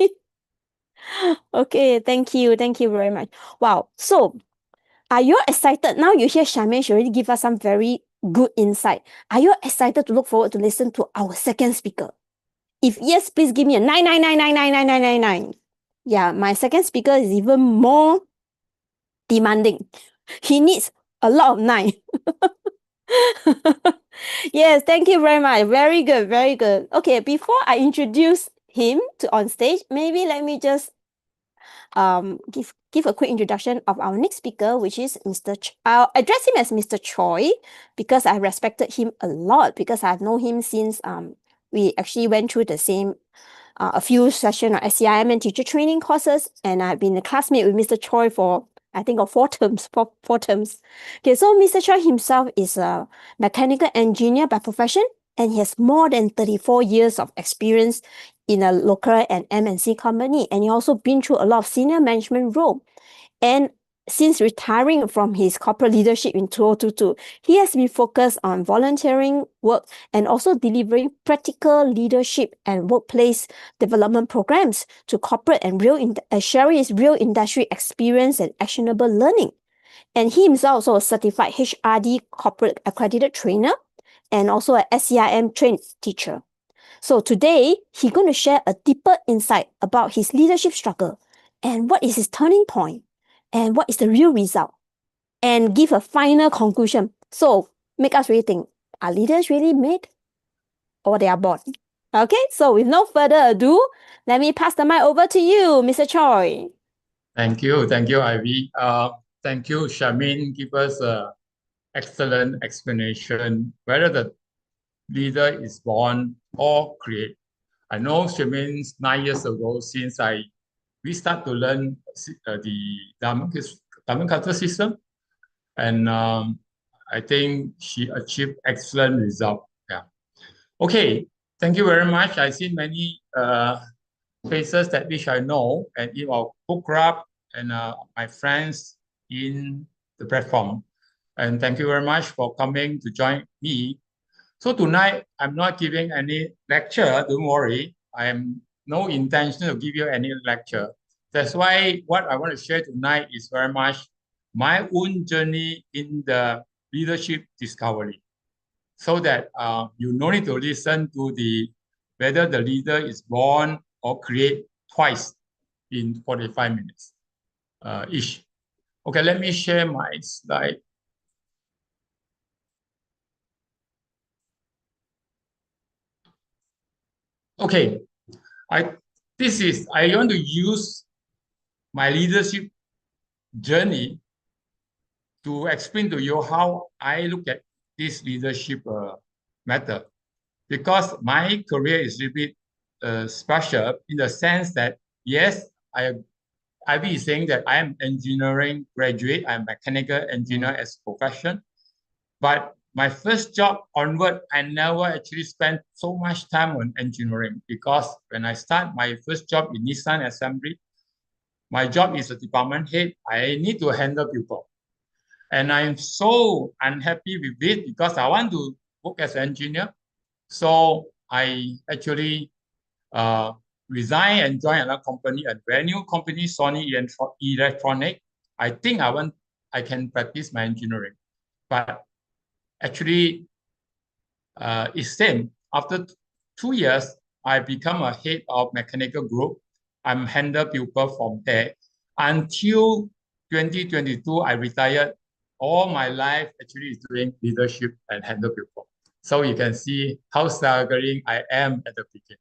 Okay, thank you. Thank you very much. Wow. So are you excited? Now you hear Charmaine, she already give us some very good insight. Are you excited to look forward to listen to our second speaker? If yes, please give me a 999999999. Yeah, my second speaker is even more demanding. He needs a lot of 9. Yes, thank you very much. Very good, very good. Okay, before I introduce him to on stage, maybe let me just give a quick introduction of our next speaker, which is Mr. I'll address him as Mr. Choi because I respected him a lot because I've known him since we actually went through the same a few sessions of SCIM and teacher training courses, and I've been a classmate with Mr. Choi for I think of 4 terms, four terms. Okay, so Mr. Choi himself is a mechanical engineer by profession, and he has more than 34 years of experience in a local and MNC company, and he also been through a lot of senior management role. And since retiring from his corporate leadership in 2022, he has been focused on volunteering work and also delivering practical leadership and workplace development programs to corporate and sharing his real industry experience and actionable learning. And he himself also a certified HRD corporate accredited trainer and also a SCIM trained teacher. So today, he's going to share a deeper insight about his leadership struggle and what is his turning point and what is the real result and give a final conclusion. So make us really think, are leaders really made or they are born? Okay, so with no further ado, let me pass the mic over to you, Mr. Choi. Thank you, Ivy. Thank you, Charmaine. Give us an excellent explanation whether the leader is born or create. I know Charmaine's 9 years ago since we start to learn the Diamond Cutter system, and I think she achieved excellent result. Yeah. Okay. Thank you very much. I see many faces that which I know, and in our book club and my friends in the platform. And thank you very much for coming to join me. So tonight, I'm not giving any lecture, don't worry. I am no intention to give you any lecture. That's why what I want to share tonight is very much my own journey in the leadership discovery. So that you no need to listen to whether the leader is born or create twice in 45 minutes each. Okay, let me share my slide. Okay, I want to use my leadership journey to explain to you how I look at this leadership matter. Because my career is a bit special in the sense that, yes, I be saying that I am engineering graduate, I'm mechanical engineer as profession. But my first job onward, I never actually spent so much time on engineering because when I start my first job in Nissan Assembly, my job is a department head. I need to handle people. And I'm so unhappy with it because I want to work as an engineer. So I actually resign and join another company, a brand new company, Sony Electronic. I think I can practice my engineering. But actually, it's same. After 2 years, I become a head of mechanical group. I'm handle people from there. Until 2022, I retired. All my life actually is doing leadership and handle people. So you can see how staggering I am at the beginning.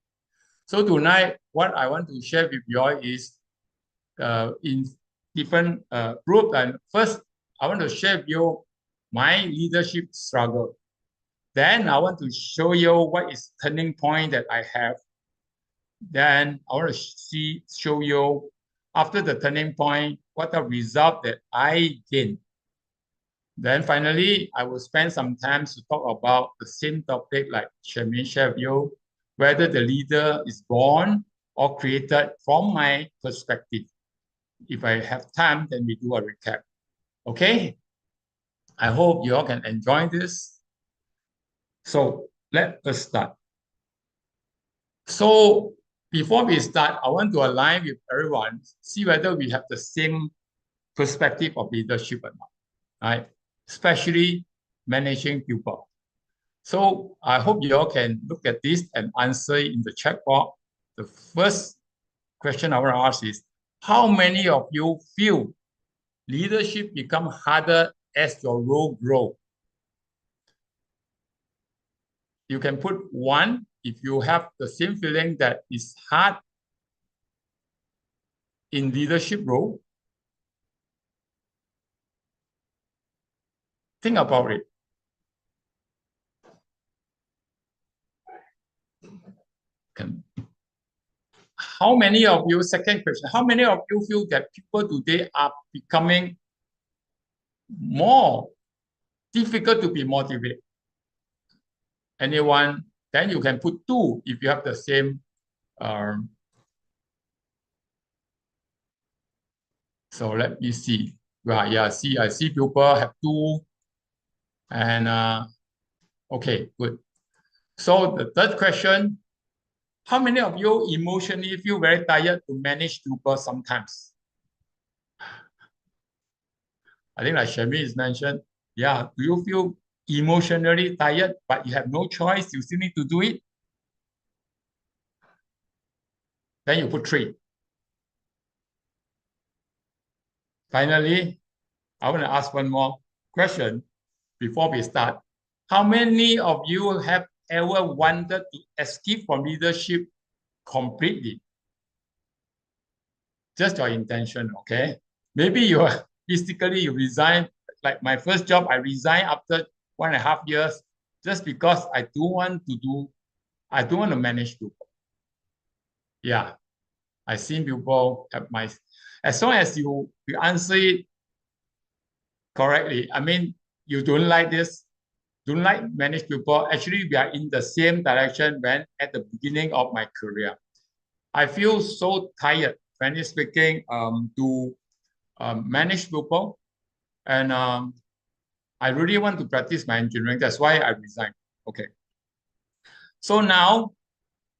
So tonight, what I want to share with you all is in different groups. And first, I want to share with you my leadership struggle. Then I want to show you what is turning point that I have. Then I want to show you after the turning point, what the result that I gain. Then finally, I will spend some time to talk about the same topic like Charmaine shared with you, whether the leader is born or created from my perspective. If I have time, then we do a recap. Okay? I hope you all can enjoy this. So let us start. So before we start, I want to align with everyone, see whether we have the same perspective of leadership or not, right? Especially managing people. So I hope you all can look at this and answer in the chat box. The first question I want to ask is, how many of you feel leadership become harder as your role grows? You can put 1 if you have the same feeling that it's hard in leadership role. Think about it. How many of you, second question, how many of you feel that people today are becoming more difficult to be motivated? Anyone? Then you can put 2 if you have the same. So let me see. Right, yeah, see, I see people have 2. And okay, good. So the third question, how many of you emotionally feel very tired to manage people sometimes? I think like Shami is mentioned, yeah, do you feel emotionally tired, but you have no choice, you still need to do it? Then you put 3. Finally, I want to ask one more question before we start. How many of you have ever wanted to escape from leadership completely? Just your intention, okay? Maybe you are physically you resign. Like my first job, I resigned after 1.5 years just because I don't want to manage people. Yeah, I seen people have as long as you answer it correctly. I mean, you don't like this, don't like manage people. Actually, we are in the same direction when at the beginning of my career. I feel so tired, frankly speaking, to manage people. And I really want to practice my engineering. That's why I resigned. Okay. So now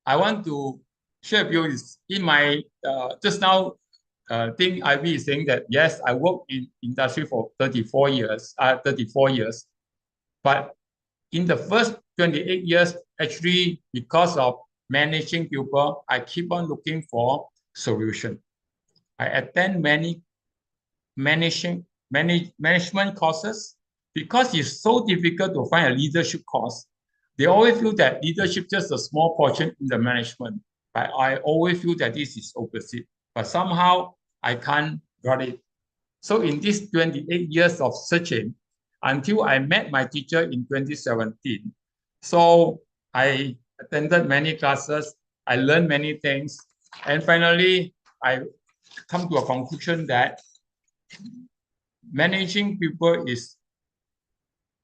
I want to share with you is in my, just now, Ting Ivy is saying that, yes, I worked in industry for 34 years, but in the first 28 years, actually, because of managing people, I keep on looking for solution. I attend many management courses because it's so difficult to find a leadership course. They always feel that leadership just a small portion in the management. But I always feel that this is opposite. But somehow I can't got it. So in these 28 years of searching, until I met my teacher in 2017. So I attended many classes, I learned many things, and finally I come to a conclusion that managing people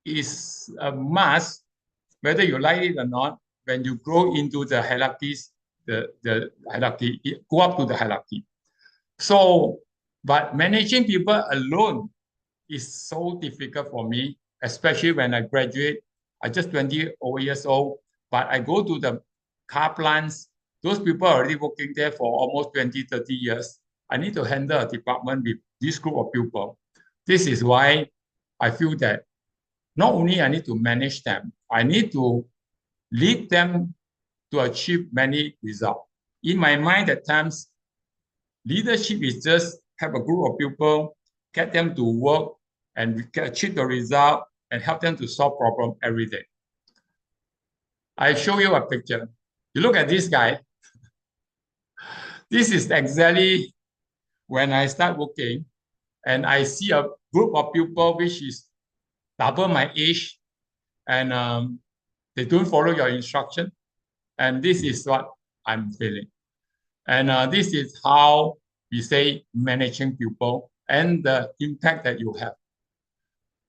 is a must, whether you like it or not. When you grow into the hierarchies, the hierarchy, go up to the hierarchy. So, but managing people alone is so difficult for me, especially when I graduate. I just 20 years old, but I go to the car plants. Those people are already working there for almost 20, 30 years. I need to handle a department with this group of people. This is why I feel that not only I need to manage them, I need to lead them to achieve many results. In my mind, at times, leadership is just have a group of people, get them to work and achieve the result and help them to solve problems every day. I show you a picture. You look at this guy. This is exactly when I start working and I see a group of people which is double my age and they don't follow your instruction. And this is what I'm feeling. And this is how we say managing people and the impact that you have.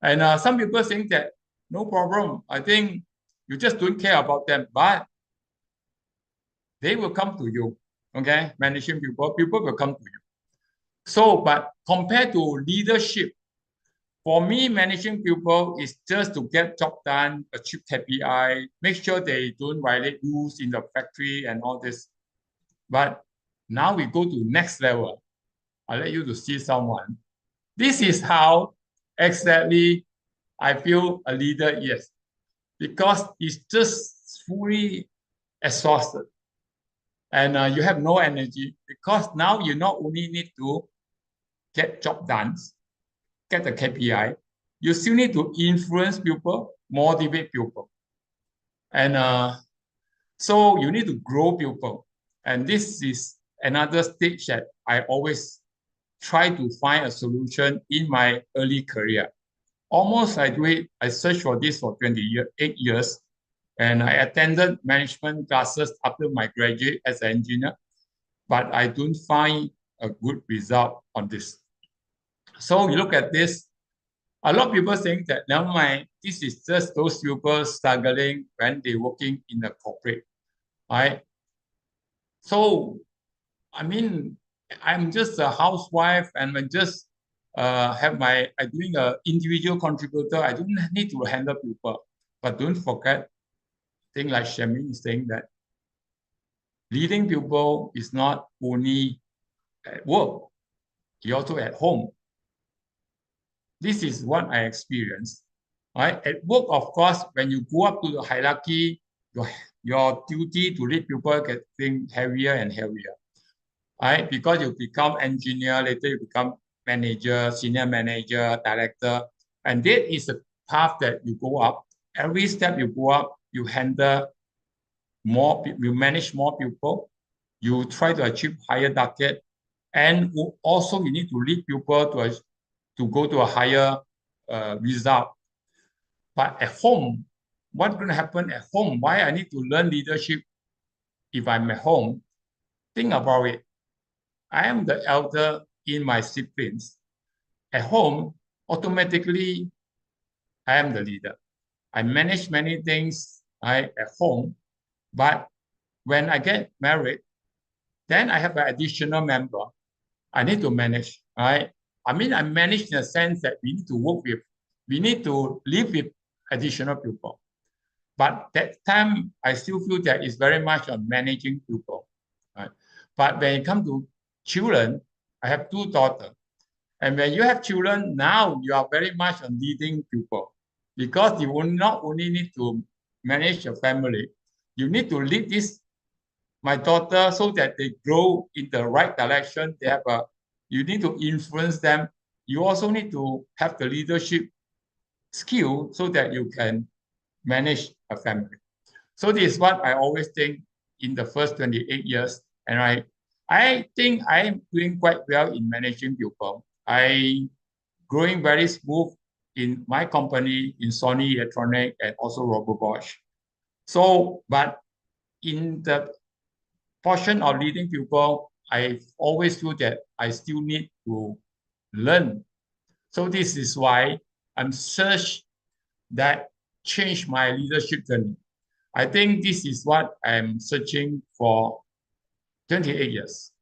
And some people think that no problem. I think you just don't care about them, but they will come to you. Okay, managing people will come to you. So, but compared to leadership, for me, managing people is just to get job done, achieve KPI, make sure they don't violate rules in the factory and all this. But now we go to next level. I'll let you to see someone. This is how exactly I feel a leader is, because it's just fully exhausted and you have no energy, because now you not only need to get job done, get the KPI, you still need to influence people, motivate people. And so you need to grow people. And this is another stage that I always try to find a solution in my early career. Almost I do it, I searched for this for 28 years. And I attended management classes after my graduate as an engineer, but I don't find a good result on this. So you look at this, a lot of people think that never mind, this is just those people struggling when they're working in a corporate, right? So, I mean, I'm just a housewife and I just I'm doing an individual contributor. I don't need to handle people. But don't forget, thing like Shamin is saying that leading people is not only at work, you also at home. This is what I experienced. Right? At work, of course, when you go up to the hierarchy, your duty to lead people getting heavier and heavier. Right? Because you become engineer, later you become manager, senior manager, director, and that is the path that you go up. Every step you go up, you handle more, you manage more people, you try to achieve higher target, and also you need to lead people to go to a higher result. But at home, what's going to happen at home? Why I need to learn leadership if I'm at home? Think about it. I am the elder in my siblings. At home, automatically, I am the leader. I manage many things at home, but when I get married, then I have an additional member I need to manage, right? I mean, I manage in the sense that we need to work with, we need to live with additional people. But that time, I still feel that it's very much on managing people, right? But when it comes to children, I have 2 daughters. And when you have children, now you are very much on leading people, because you will not only need to manage your family, you need to lead my daughter so that they grow in the right direction. You need to influence them. You also need to have the leadership skill so that you can manage a family. So this is what I always think in the first 28 years. And I think I'm doing quite well in managing people. I growing very smooth in my company, in Sony Electronic and also Robert Bosch. So, but in the portion of leading people, I always feel that I still need to learn. So this is why I'm search that change my leadership journey. I think this is what I'm searching for 28 years.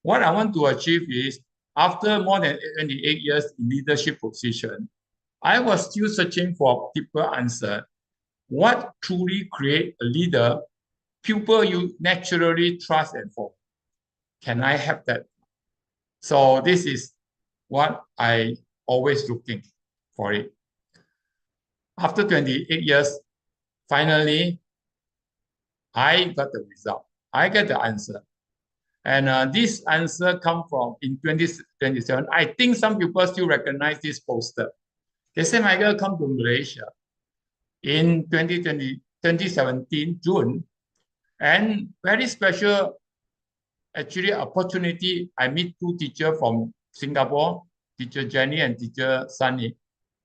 What I want to achieve is, after more than 28 years in leadership position, I was still searching for deeper answer. What truly create a leader? People you naturally trust and follow. Can I have that? So this is what I always looking for it. After 28 years, finally, I got the result. I get the answer. And this answer come from in 2027. I think some people still recognize this poster. They say, Michael, come to Malaysia in 2017, June. And very special, actually, opportunity. I meet 2 teachers from Singapore, teacher Jenny and teacher Sunny,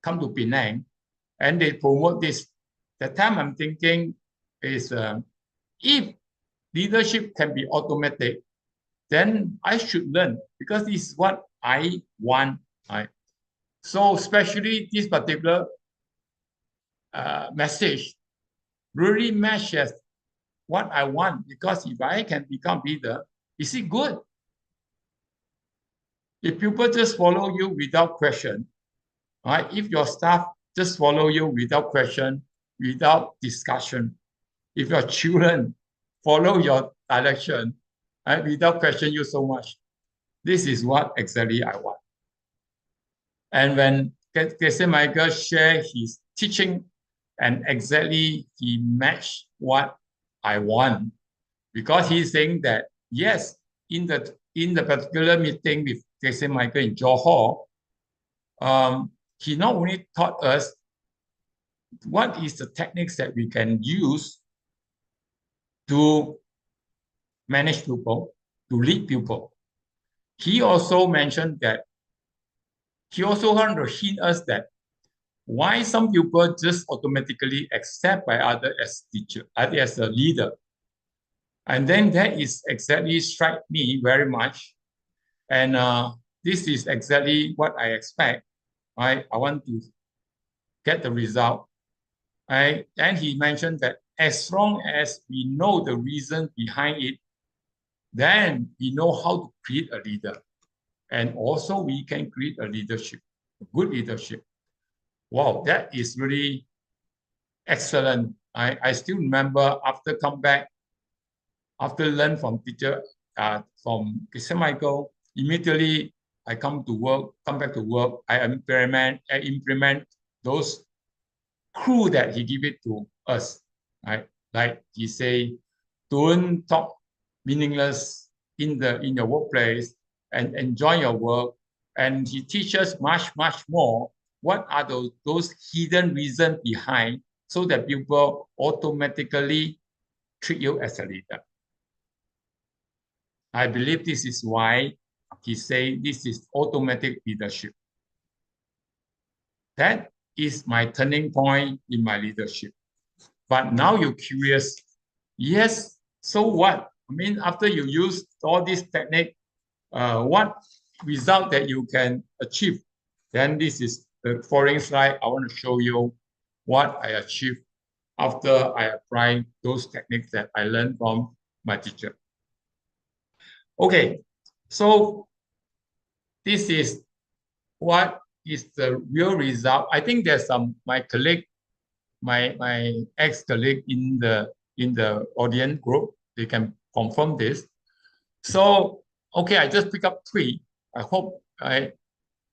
come to Penang, and they promote this. The time I'm thinking is, if leadership can be automatic, then I should learn, because this is what I want. Right? So especially this particular message really matches what I want, because if I can become leader, is it good? If people just follow you without question, right? If your staff just follow you without question, without discussion, if your children follow your direction, right, without question you so much, this is what exactly I want. And when Casey Michael shared his teaching, and exactly he matched what I want, because he's saying that yes, in the particular meeting with Casey Michael in Johor, he not only taught us what is the techniques that we can use to manage people, to lead people. He also mentioned that he also want to hint us that why some people just automatically accept by others as teacher, as a leader. And then that is exactly strike me very much. And this is exactly what I expect. I want to get the result. And he mentioned that as long as we know the reason behind it, then we know how to create a leader. And also we can create a leadership, a good leadership. Wow, that is really excellent. I still remember after come back, after learn from teacher, from Christian Michael, immediately I come back to work, I implement those clue that he give it to us, right? Like he say, don't talk meaningless in your workplace and enjoy your work. And he teaches much more. What are those hidden reasons behind, so that people automatically treat you as a leader? I believe this is why he say this is automatic leadership. That is my turning point in my leadership. But now you're curious, yes, so what? I mean, after you use all this technique, what result that you can achieve? Then this is the following slide. I want to show you what I achieved after I apply those techniques that I learned from my teacher. Okay, so this is what is the real result. I think there's my colleague, my ex-colleague in the audience group, they can confirm this. So, okay, I just pick up 3. I hope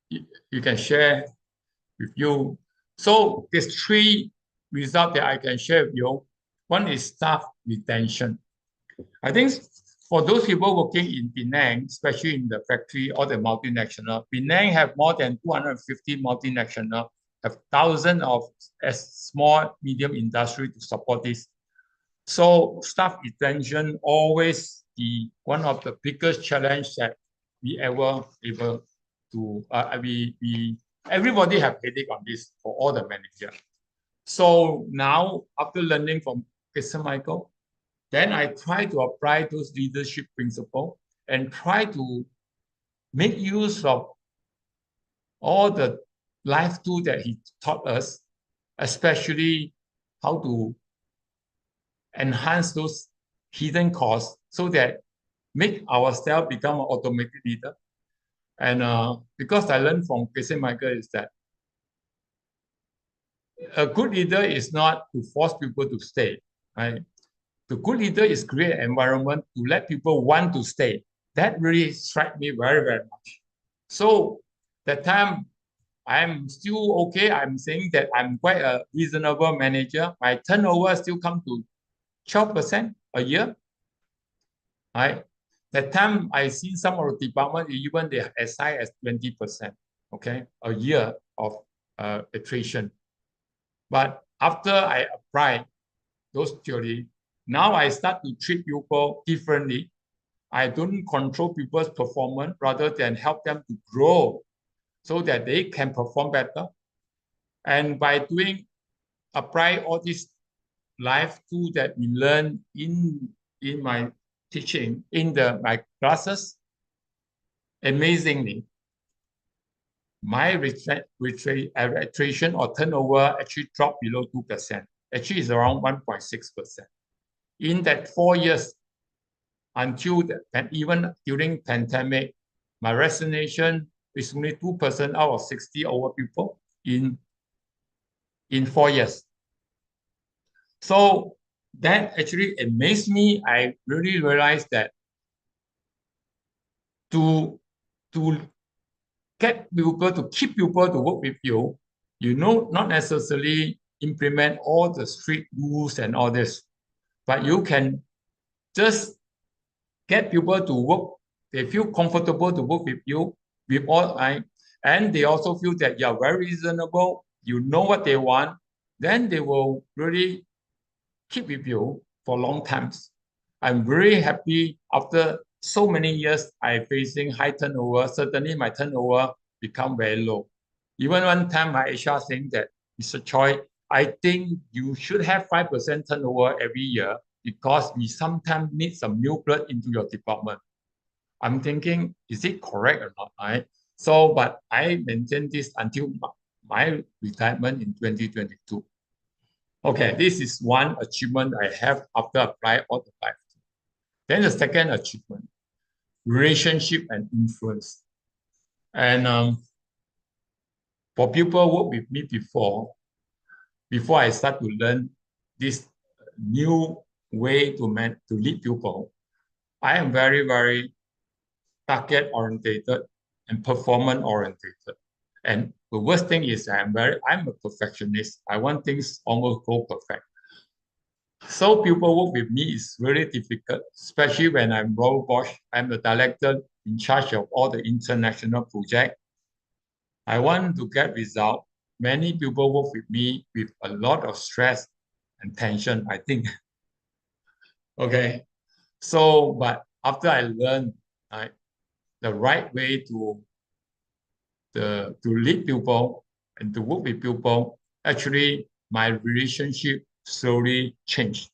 you can share with you. So there's 3 results that I can share with you. One is staff retention. I think for those people working in Penang, especially in the factory or the multinational, Penang have more than 250 multinational, have thousands of small, medium industry to support this. So staff retention always be one of the biggest challenge that we ever able to, everybody have headache on this for all the managers. So now after learning from Mr. Michael, then I try to apply those leadership principles and try to make use of all the life tools that he taught us, especially how to enhance those hidden costs so that make ourselves become an automated leader. And because I learned from Casey Michael is that a good leader is not to force people to stay, right? The good leader is create an environment to let people want to stay. That really struck me very much. So that time I'm still okay. I'm saying that I'm quite a reasonable manager. My turnover still come to 12% a year. Right? That time I see some of the department, even they as high as 20%, okay, a year of attrition. But after I apply those theory, now I start to treat people differently. I don't control people's performance rather than help them to grow so that they can perform better. And by apply all these life tools that we learn in my teaching, in my classes, amazingly, my attrition or turnover actually dropped below 2%. Actually, it's around 1.6%. In that 4 years, until and even during pandemic, my resignation is only 2% out of 60 over people in 4 years. So that actually amazed me. I really realized that to get people, to keep people to work with you, you know, not necessarily implement all the strict rules and all this, but you can just get people to work. They feel comfortable to work with you with all and they also feel that you're very reasonable, you know what they want, then they will really keep with you for long times. I'm very happy after so many years I facing high turnover. Suddenly my turnover become very low. Even one time my HR saying that, Mr. Choi, I think you should have 5% turnover every year because we sometimes need some new blood into your department. I'm thinking, is it correct or not? Right? So, but I maintained this until my retirement in 2022. Okay, this is one achievement I have after applying all the life. Then the second achievement, relationship and influence. And for people who worked with me before I start to learn this new way to lead people, I am very, very target orientated and performance orientated. And the worst thing is I'm a perfectionist. I want things almost go perfect. So people work with me is really difficult, especially when I'm Robert Bosch. I'm the director in charge of all the international projects. I want to get results. Many people work with me with a lot of stress and tension, I think. Okay. So, but after I learned the right way to lead people and to work with people, actually my relationship slowly changed.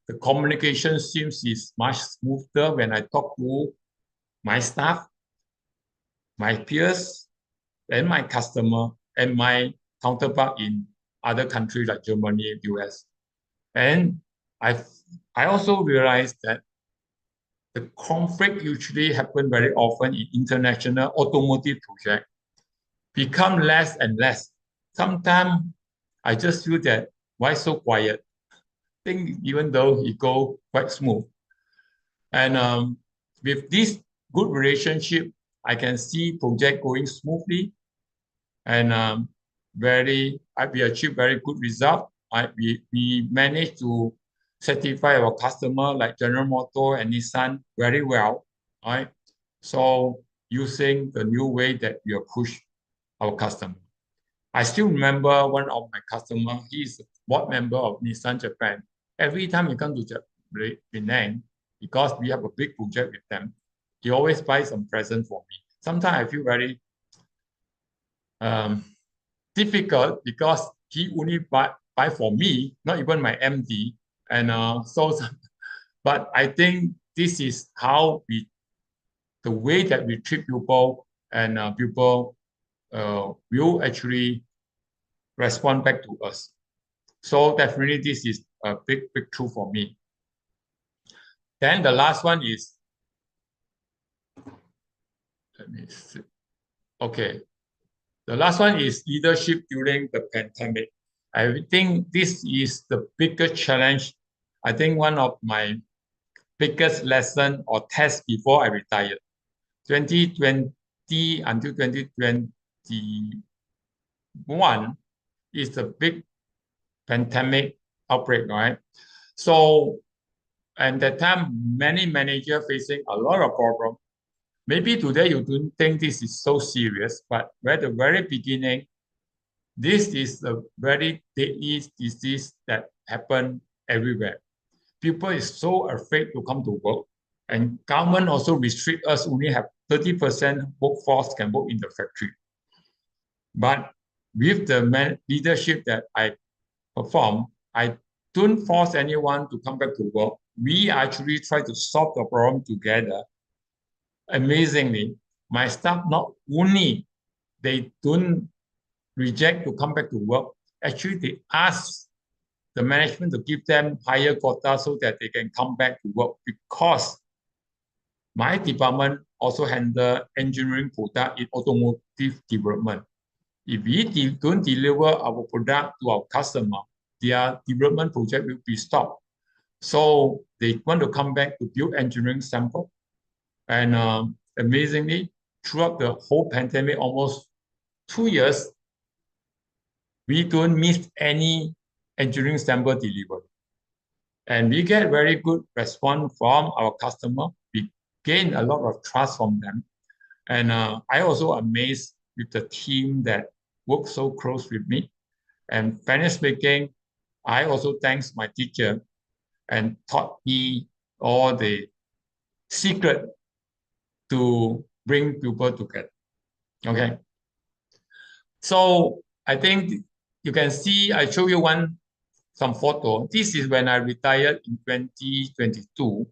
The communication seems is much smoother when I talk to my staff, my peers, and my customer, and my counterpart in other countries like Germany, US. And I also realized that the conflict usually happen very often in international automotive projects, become less and less. Sometimes I just feel that why so quiet? Think even though it go quite smooth. And with this good relationship, I can see project going smoothly, and we achieve very good result. We managed to satisfy our customer like General Motors and Nissan very well. Right? So using the new way that we approach our customer. I still remember one of my customers, he's a board member of Nissan Japan. Every time he comes to Penang, because we have a big project with them, he always buys some present for me. Sometimes I feel very difficult because he only buy for me, not even my MD. But I think this is how the way that we treat people, and people will actually respond back to us. So definitely this is a big breakthrough for me. Then the last one is, let me see. Okay. The last one is leadership during the pandemic. I think this is the biggest challenge. I think one of my biggest lesson or test before I retired. 2020 until 2021 is the big pandemic outbreak, right? So, and that time, many managers facing a lot of problems. Maybe today you don't think this is so serious, but at the very beginning, this is a very deadly disease that happened everywhere. People is so afraid to come to work, and government also restrict us only have 30% workforce can work in the factory. But with the leadership that I perform, I don't force anyone to come back to work. We actually try to solve the problem together. Amazingly, my staff not only they don't reject to come back to work. Actually, they ask the management to give them higher quota so that they can come back to work, because my department also handle engineering product in automotive development. If we don't deliver our product to our customer, their development project will be stopped. So they want to come back to build engineering sample. And amazingly, throughout the whole pandemic, almost 2 years, we don't miss any engineering sample delivery. And we get very good response from our customer. We gain a lot of trust from them. And I also amazed with the team that works so close with me. And frankly speaking, I also thanks my teacher and taught me all the secret to bring people together. Okay. So I think you can see, I show you some photo. This is when I retired in 2022.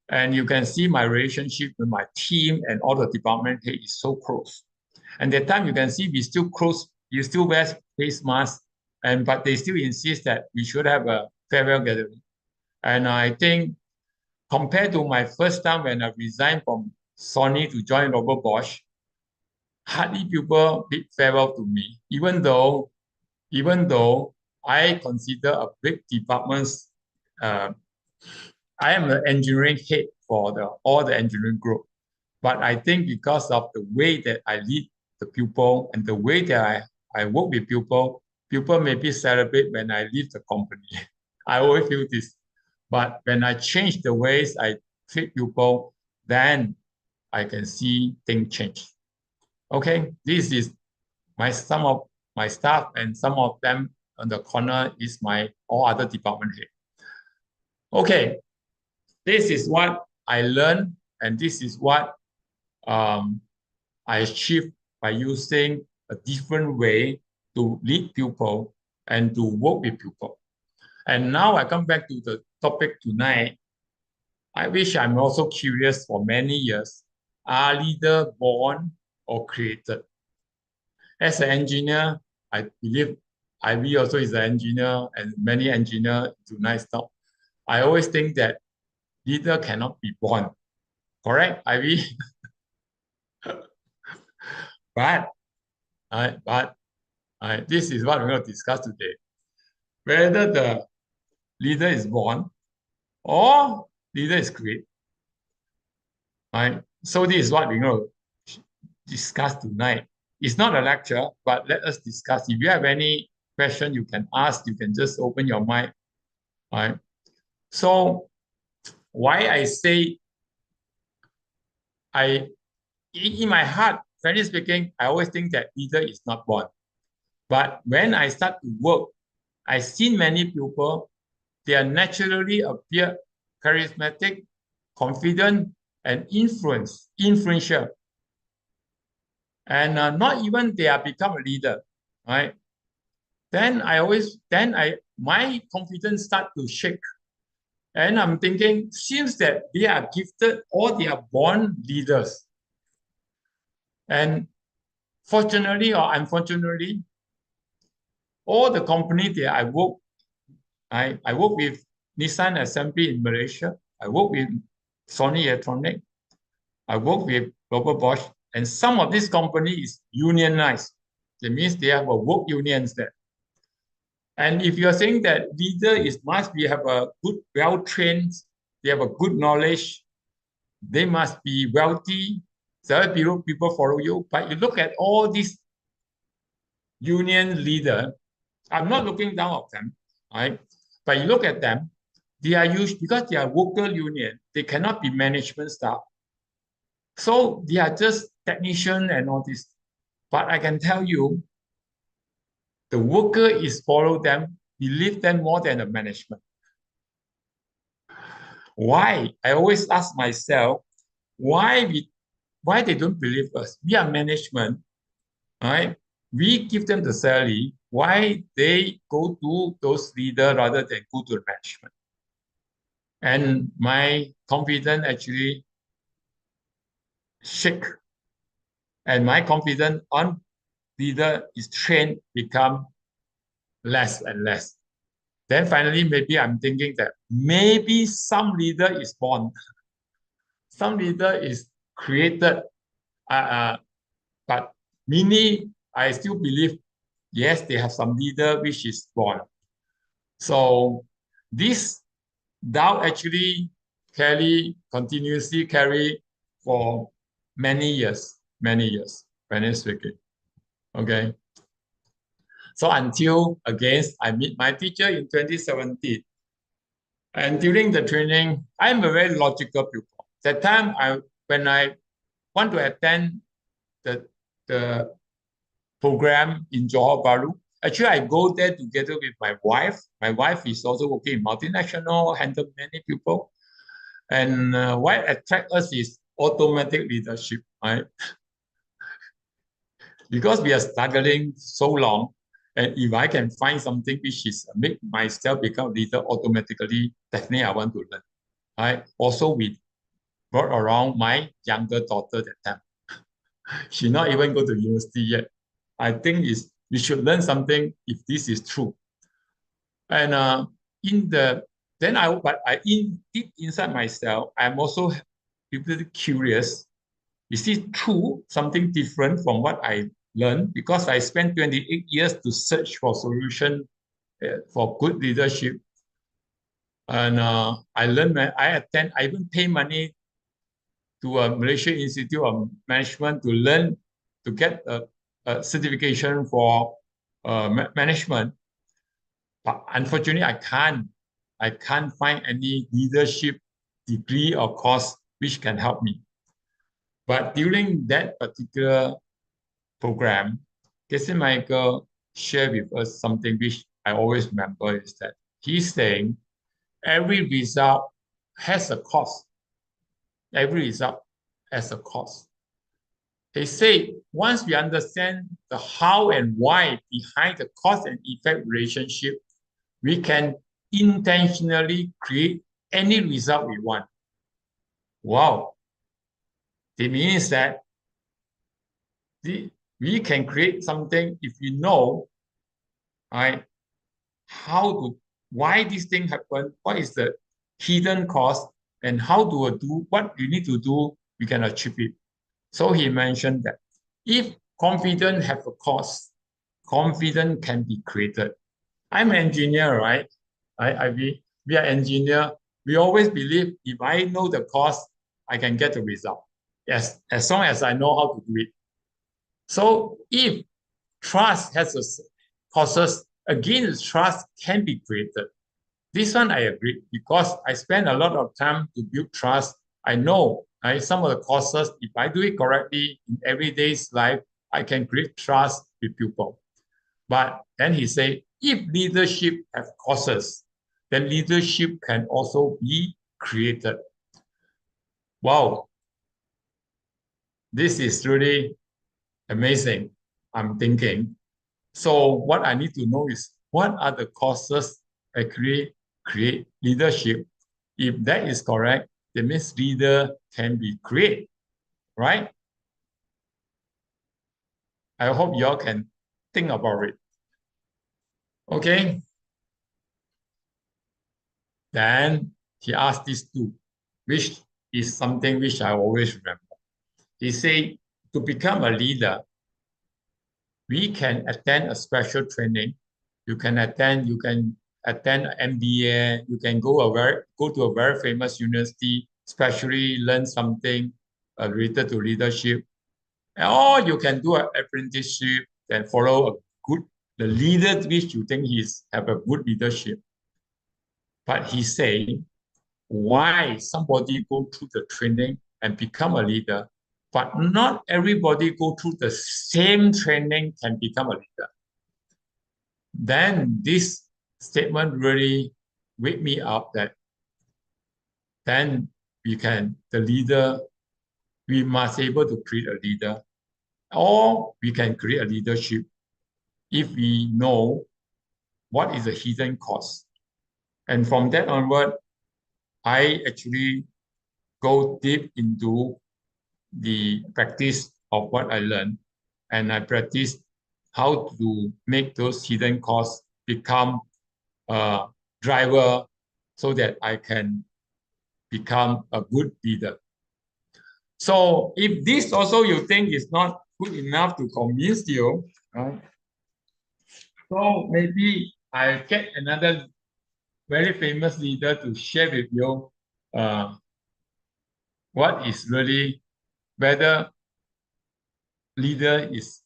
And you can see my relationship with my team and all the department head is so close. And that time you can see we still close, you still wear face masks, but they still insist that we should have a farewell gathering. And I think compared to my first time when I resigned from Sony to join Robert Bosch, hardly people bid farewell to me, even though I consider a big departments. I am the engineering head for all the engineering group. But I think because of the way that I lead the pupil and the way that I work with pupil maybe celebrate when I leave the company. I always feel this. But when I change the ways I treat pupil, then I can see things change. Okay, this is some of my staff, and some of them on the corner is my all other department head. Okay, this is what I learned, and this is what I achieved by using a different way to lead people and to work with people. And now I come back to the topic tonight. I wish I'm also curious for many years. Are leaders born or created? As an engineer, I believe Ivy also is an engineer, and many engineers tonight now. I always think that leader cannot be born. Correct, Ivy? But this is what we're going to discuss today. Whether the leader is born or leader is created. Right? So this is what we're going to discuss tonight. It's not a lecture, but let us discuss. If you have any question you can ask, you can just open your mic. Right? So why I say in my heart, frankly speaking, I always think that leader is not born. But when I start to work, I've seen many people, they are naturally appear charismatic, confident, and influential. And not even they are become a leader, right? Then my confidence start to shake. And I'm thinking, seems that they are gifted or they are born leaders. And fortunately or unfortunately, all the company that I work with Nissan Assembly in Malaysia. I work with Sony Electronics. I work with Robert Bosch. And some of these companies unionized. That means they have a work unions there. And if you're saying that leader must have a good, well-trained, they have a good knowledge, they must be wealthy, so people follow you. But you look at all these union leaders, I'm not looking down on them, right? But you look at them, they are used, because they are worker union, they cannot be management staff. So they are just technician and all this. But I can tell you, the worker is follow them, believe them more than the management. Why? I always ask myself, why they don't believe us? We are management, right? We give them the salary. Why they go to those leaders rather than go to the management? And my confidence actually shake. And my confidence leader is trained become less and less. Then finally, maybe I'm thinking that maybe some leader is born, some leader is created, but many, I still believe, yes, they have some leader which is born. So this doubt actually continuously carry for many years, frankly speaking. Okay. So until again, I meet my teacher in 2017. And during the training, I'm a very logical pupil. That time, when I want to attend the program in Johor Bahru, actually, I go there together with my wife. My wife is also working in multinational, handle many people. And what attracts us is automatic leadership, right? Because we are struggling so long, and if I can find something which is make myself become leader automatically, definitely I want to learn. Right? Also, we brought around my younger daughter that time. She not even go to university yet. I think we should learn something if this is true. And deep inside myself, I'm also really curious. Is it true, something different from what I learned? Because I spent 28 years to search for solution for good leadership. And I even pay money to a Malaysia Institute of Management to learn, to get a certification for management. But unfortunately, I can't find any leadership degree or course which can help me. But during that particular program, Casey Michael shared with us something which I always remember is that he's saying every result has a cost. Every result has a cost. They say once we understand the how and why behind the cause and effect relationship, we can intentionally create any result we want. Wow. It means that we can create something if we know, right, why this thing happened, what is the hidden cost, and how do we do what you need to do, we can achieve it. So he mentioned that if confidence have a cost, confidence can be created. I'm an engineer, right? We are engineer. We always believe if I know the cost, I can get the result. Yes, as long as I know how to do it. So if trust has a causes, again, trust can be created. This one I agree because I spend a lot of time to build trust. I know some of the causes, if I do it correctly in everyday's life, I can create trust with people. But then he said, if leadership have causes, then leadership can also be created. Wow, this is really amazing, I'm thinking. So what I need to know is what are the causes that create leadership? If that is correct, that means leader can be created, right? I hope y'all can think about it. Okay. Then he asked these two, which is something which I always remember. He said, to become a leader, we can attend a special training. You can attend MBA. You can go to a very famous university, especially learn something related to leadership. Or you can do an apprenticeship and follow the leader which you think have a good leadership. But he said, why somebody go through the training and become a leader, but not everybody go through the same training can become a leader. Then this statement really wake me up that then we must able to create a leader, or we can create a leadership if we know what is the hidden cost. And from that onward, I actually go deep into the practice of what I learned, and I practice how to make those hidden costs become a driver so that I can become a good leader. So if this also you think is not good enough to convince you, right? So maybe I get another very famous leader to share with you what is really whether leader is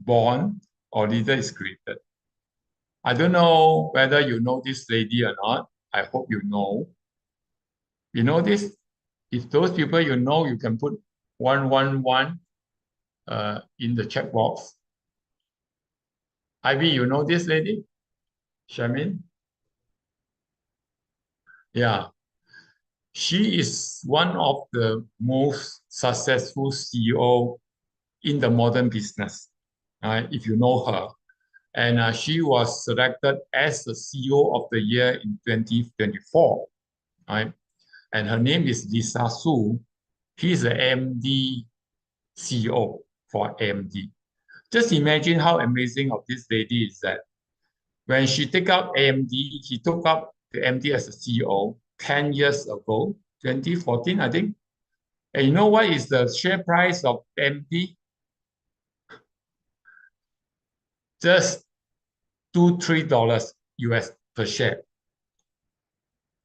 born or leader is created. I don't know whether you know this lady or not. I hope you know. You know this? If those people you know, you can put 111 in the chat box. Ivy, you know this lady? Shamin? Yeah. She is one of the most successful CEO in the modern business, if you know her. And she was selected as the CEO of the year in 2024, right? And her name is Lisa Su. She's the AMD CEO for AMD. Just imagine how amazing of this lady is that when she took up AMD, she took up the AMD as a CEO 10 years ago, 2014, I think. And you know what is the share price of AMD? Just $2-3 US per share.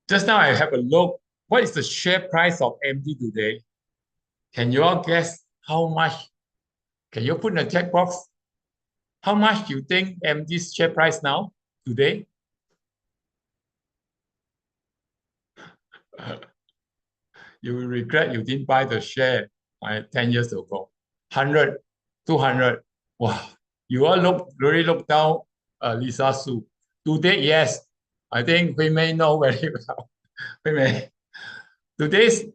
Just now I have a look. What is the share price of AMD today? Can you all guess how much? Can you put in the chat box? How much do you think AMD's share price now, today? You will regret you didn't buy the share 10 years ago. 100, 200. Wow. You all really look down Lisa Su. Today, yes. I think we may know very well. We may. Today's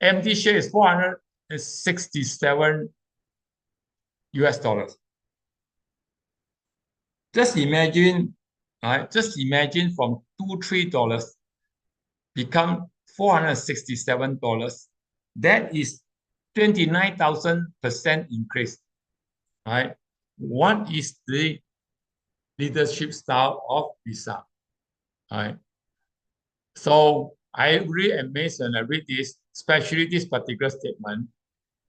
AMD share is 467 US dollars. Just imagine, right? Just imagine from $2-3 become $467. That is 29,000% increase, right? What is the leadership style of Lisa, right? So I really amazed when I read this, especially this particular statement.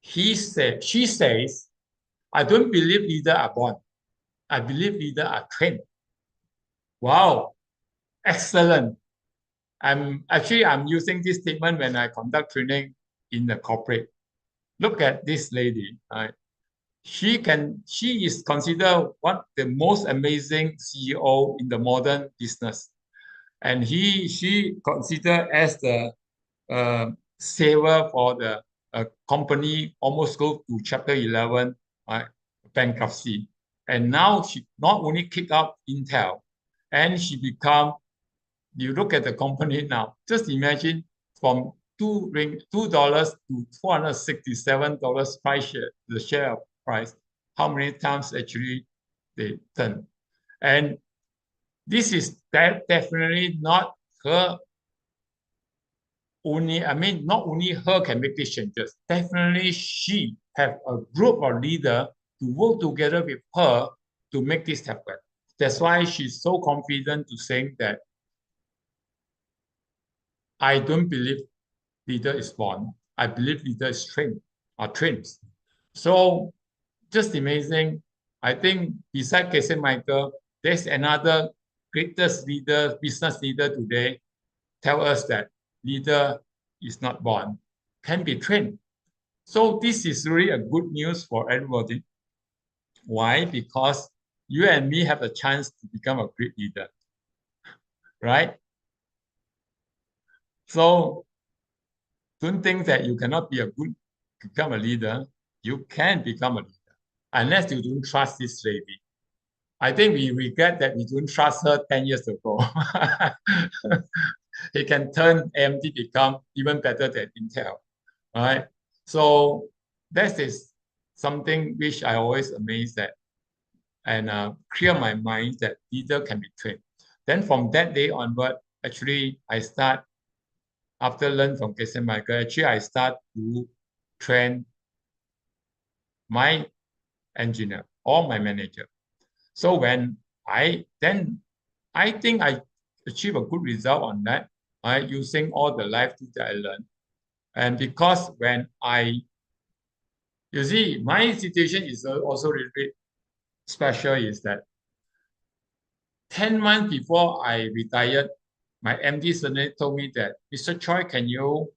She says, I don't believe leaders are born. I believe leaders are trained. Wow, excellent. I'm using this statement when I conduct training in the corporate. Look at this lady, right? She is considered one of the most amazing CEO in the modern business. And she considered as the saver for the company almost go to chapter 11, right, bankruptcy. And now she not only kicked out Intel, and she become, you look at the company now, just imagine from $2 to $467 price share, the share price, how many times actually they turn. And this is definitely not her only, I mean, not only her can make these changes, definitely she have a group of leaders to work together with her to make this happen. That's why she's so confident to saying that I don't believe leader is born. I believe leader is trained, are trained. So just amazing. I think beside Casey Michael, there's another greatest leader, business leader today, tell us that leader is not born, can be trained. So this is really a good news for everybody. Why? Because you and me have a chance to become a great leader, right? So don't think that you cannot become a leader. You can become a leader, unless you don't trust this lady. I think we regret that we don't trust her 10 years ago. It can turn AMD become even better than Intel, right? So that is something which I always amazed at and clear my mind that leader can be trained. Then from that day onward, actually, I start, after learn from Casey Michael, actually I start to train my engineer. or my manager. So when I think I achieve a good result on that, using all the life tools that I learned. And because you see, my situation is also really special is that 10 months before I retired, my MD suddenly told me that, Mr. Choi, can you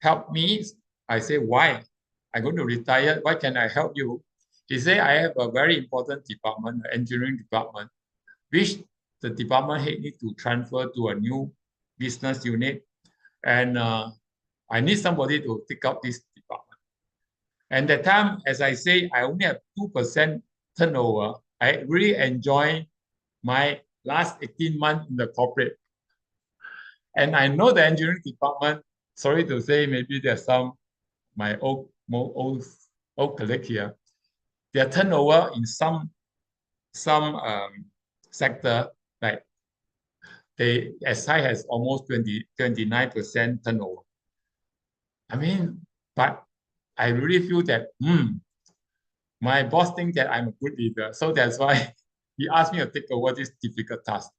help me? I say, why? I'm going to retire. Why can I help you? He said, I have a very important department, the engineering department, which the department head need to transfer to a new business unit. And I need somebody to take up this department. And that time, as I say, I only have 2% turnover. I really enjoy my last 18 months in the corporate. And I know the engineering department, sorry to say, maybe there's my old colleague here, their turnover in some sector, like they as high as almost 29% turnover. I mean, but I really feel that my boss thinks that I'm a good leader. So that's why he asked me to take over this difficult task.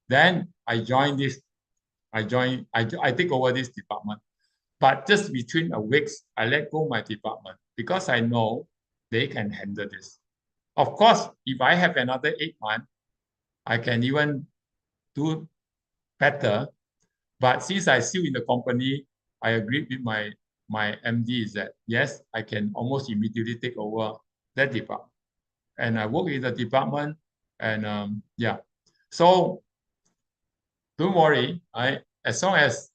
Then I joined this. I take over this department. But just between a weeks, I let go my department because I know they can handle this. Of course, if I have another 8 months, I can even do better. But since I still in the company, I agreed with my MD is that yes, I can almost immediately take over that department. And I work in the department, and yeah. So don't worry, as long as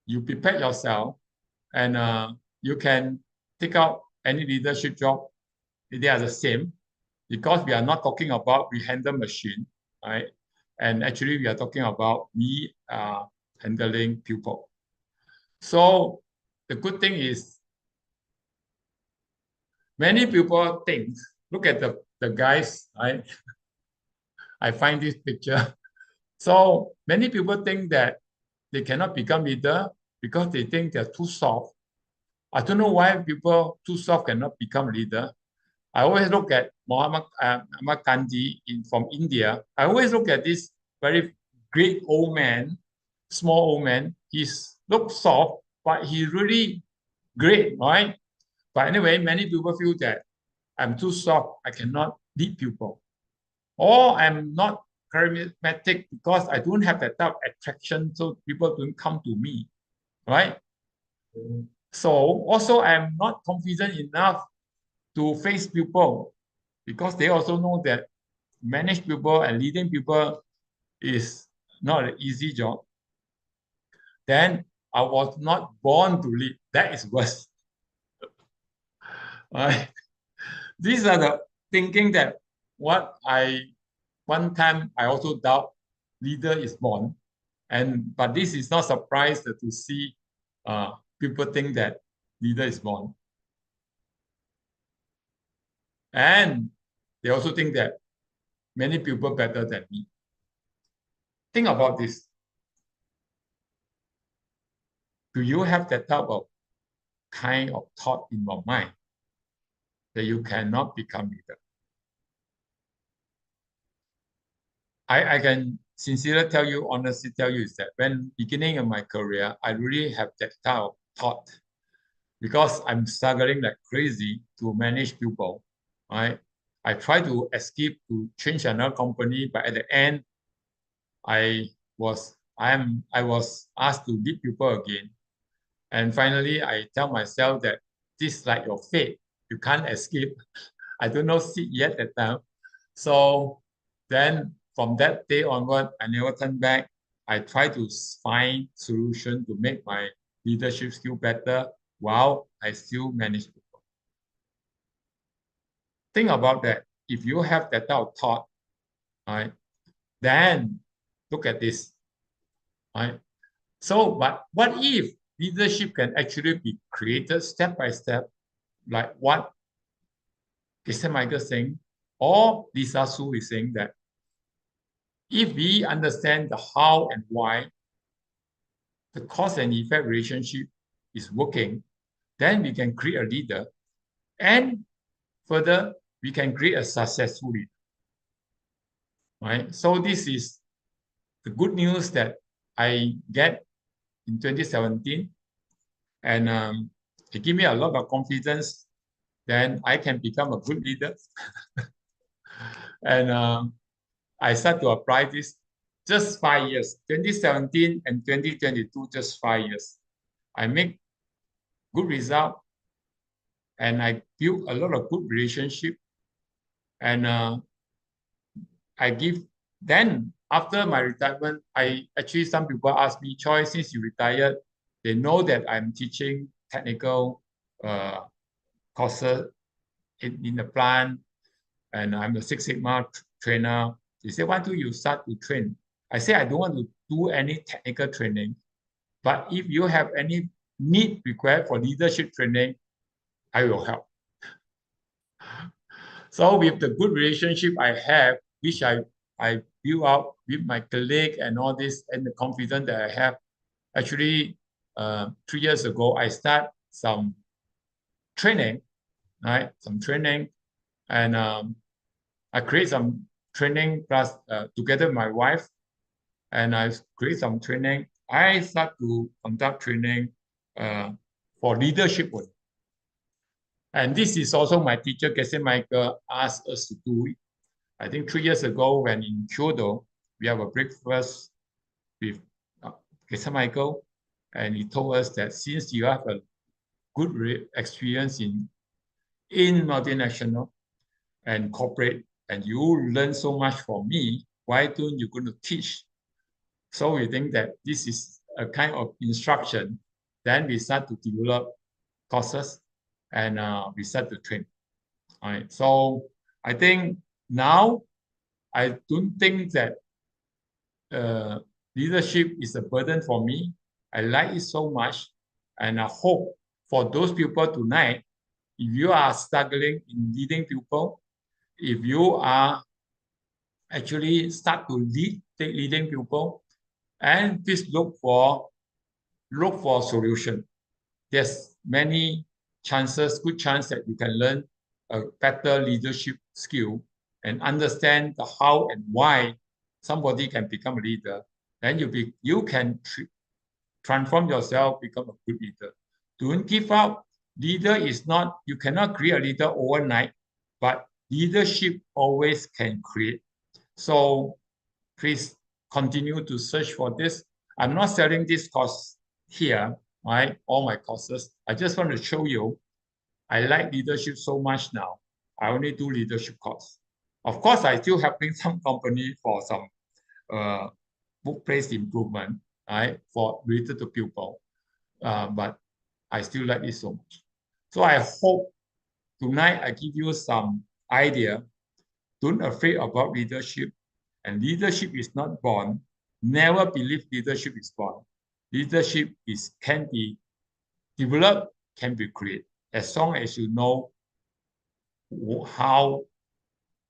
you prepare yourself and you can take out any leadership job, they are the same, because we are not talking about we handle machine, right? And actually we are talking about me handling people. So the good thing is many people think, look at the guys, right? I find this picture. So many people think that they cannot become leader because they think they're too soft. I don't know why people too soft cannot become leader. I always look at Mahatma Gandhi from India. I always look at this very great old man, small old man. He looks soft, but he's really great, right? But anyway, many people feel that I'm too soft. I cannot lead people. Or I'm not charismatic because I don't have that type of attraction, so people don't come to me, right? So also I'm not confident enough to face people because they also know that manage people and leading people is not an easy job. Then I was not born to lead. That is worse. These are the thinking that one time I also doubt leader is born. But this is not surprised to see people think that leader is born. And they also think that many people better than me. Think about this. Do you have that type of kind of thought in your mind that you cannot become leader? I can sincerely tell you, honestly tell you, is that when beginning of my career, I really have that type of thought because I'm struggling like crazy to manage people, right? I try to escape to change another company, but at the end, I was asked to lead people again. And finally, I tell myself that this is like your fate. You can't escape. I don't know sit yet at that time. So then from that day onward, I never turn back. I try to find solution to make my leadership skill better while I still manage people. Think about that. If you have that type of thought, right, then look at this, right? So, but what if leadership can actually be created step by step, like what Christian Michael is saying, or Lisa Su is saying, that if we understand the how and why the cause and effect relationship is working, then we can create a leader. And further, we can create a successful leader. Right? So this is the good news that I get in 2017, and it gave me a lot of confidence. Then I can become a good leader, and I start to apply this just 5 years, 2017 and 2022, just 5 years. I make good result, and I build a lot of good relationship, and I give. Then after my retirement, some people ask me, Choi, since you retired, they know that I'm teaching technical courses in the plant, and I'm a Six Sigma trainer. They say, why don't you start to train? I say, I don't want to do any technical training, but if you have any need required for leadership training, I will help. So with the good relationship I have, which I build up with my colleague and all this, and the confidence that I have, actually 3 years ago, I start some training, right? Some training, and I create some training plus together with my wife, and I create some training. I start to conduct training for leadership work. And this is also my teacher, Geshe Michael, asked us to do it. I think 3 years ago, when in Kyoto, we have a breakfast with Geshe Michael, and he told us that since you have a good experience in multinational and corporate, and you learn so much from me, why don't you go to teach? So we think that this is a kind of instruction. Then we start to develop courses, and we start to train. All right. So I think now I don't think that leadership is a burden for me. I like it so much, and I hope for those people tonight, if you are struggling in leading people, if you are actually start to leading people, and please look for solution. There's many good chance that you can learn a better leadership skill and understand the how and why somebody can become a leader. Then you can transform yourself, become a good leader. Don't give up. Leader is not, you cannot create a leader overnight, but leadership always can create. So please continue to search for this. I'm not selling this course here, right? All my courses. I just want to show you, I like leadership so much now. I only do leadership course. Of course, I still helping some company for some workplace improvement, right? For related to people, but I still like it so much. So I hope tonight I give you some idea. Don't afraid about leadership, and leadership is not born. Never believe leadership is born. Leadership can be developed, can be created, as long as you know how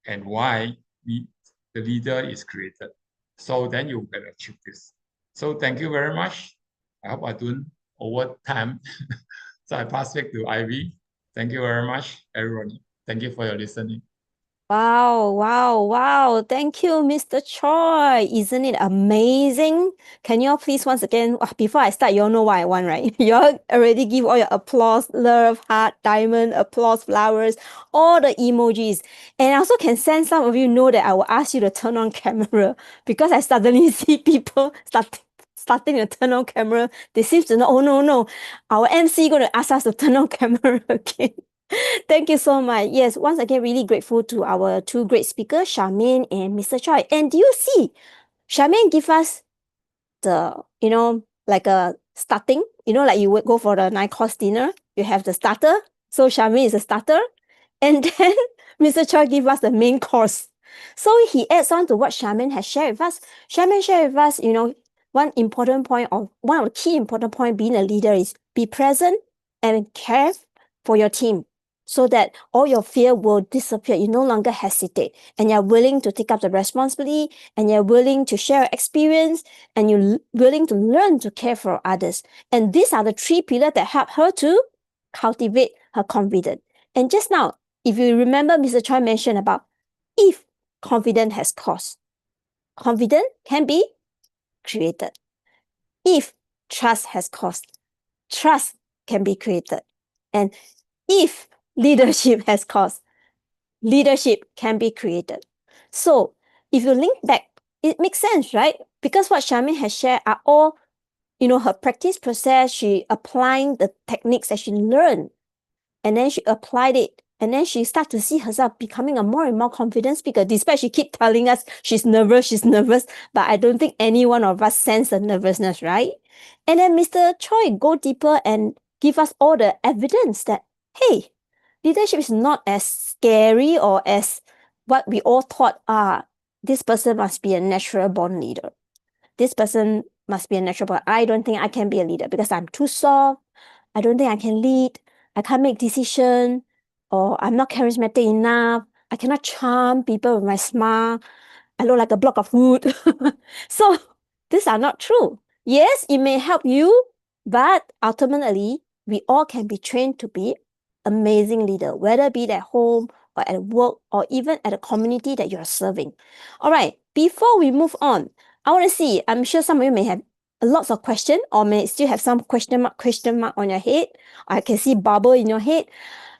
and why the leader is created. So then you can achieve this. So thank you very much. I hope I don't over time. So I pass back to Ivy. Thank you very much, everyone. Thank you for your listening. Wow, wow, wow. Thank you, Mr. Choi. Isn't it amazing? Can you all please once again, before I start, you all know what I want, right? You all already give all your applause, love, heart, diamond, applause, flowers, all the emojis. And I also can sense some of you know that I will ask you to turn on camera because I suddenly see people starting to turn on camera. They seem to know, oh no, our MC going to ask us to turn on camera again. Thank you so much. Yes, once again, really grateful to our two great speakers, Charmaine and Mr. Choi. And do you see, Charmaine give us the, like a starting, like you would go for the 9-course dinner, you have the starter. So Charmaine is a starter. And then Mr. Choi give us the main course. So he adds on to what Charmaine has shared with us. Charmaine shared with us, one important point, or one of the key important point being a leader is be present and care for your team, so that all your fear will disappear. You no longer hesitate, and you're willing to take up the responsibility, and you're willing to share your experience, and you're willing to learn to care for others. And these are the 3 pillars that help her to cultivate her confidence. And just now, if you remember, Mr. Choi mentioned about if confidence has cost, confidence can be created. If trust has cost, trust can be created. And if leadership has cost, leadership can be created. So if you link back, it makes sense, right? Because what Charmaine has shared are all, her practice process. She applying the techniques that she learned, and then she applied it. And then she started to see herself becoming a more and more confident speaker, despite she keep telling us she's nervous. But I don't think any one of us sense the nervousness, right? And then Mr. Choi go deeper and give us all the evidence that, hey, leadership is not as scary or as what we all thought, this person must be a natural born leader. This person must be a natural born. I don't think I can be a leader because I'm too soft. I don't think I can lead. I can't make decision, or I'm not charismatic enough. I cannot charm people with my smile. I look like a block of wood. So these are not true. Yes, it may help you, but ultimately, we all can be trained to be amazing leader, whether it be at home or at work or even at a community that you're serving. All right, before we move on, I want to see, I'm sure some of you may have lots of questions or may still have some question mark on your head. I can see bubble in your head.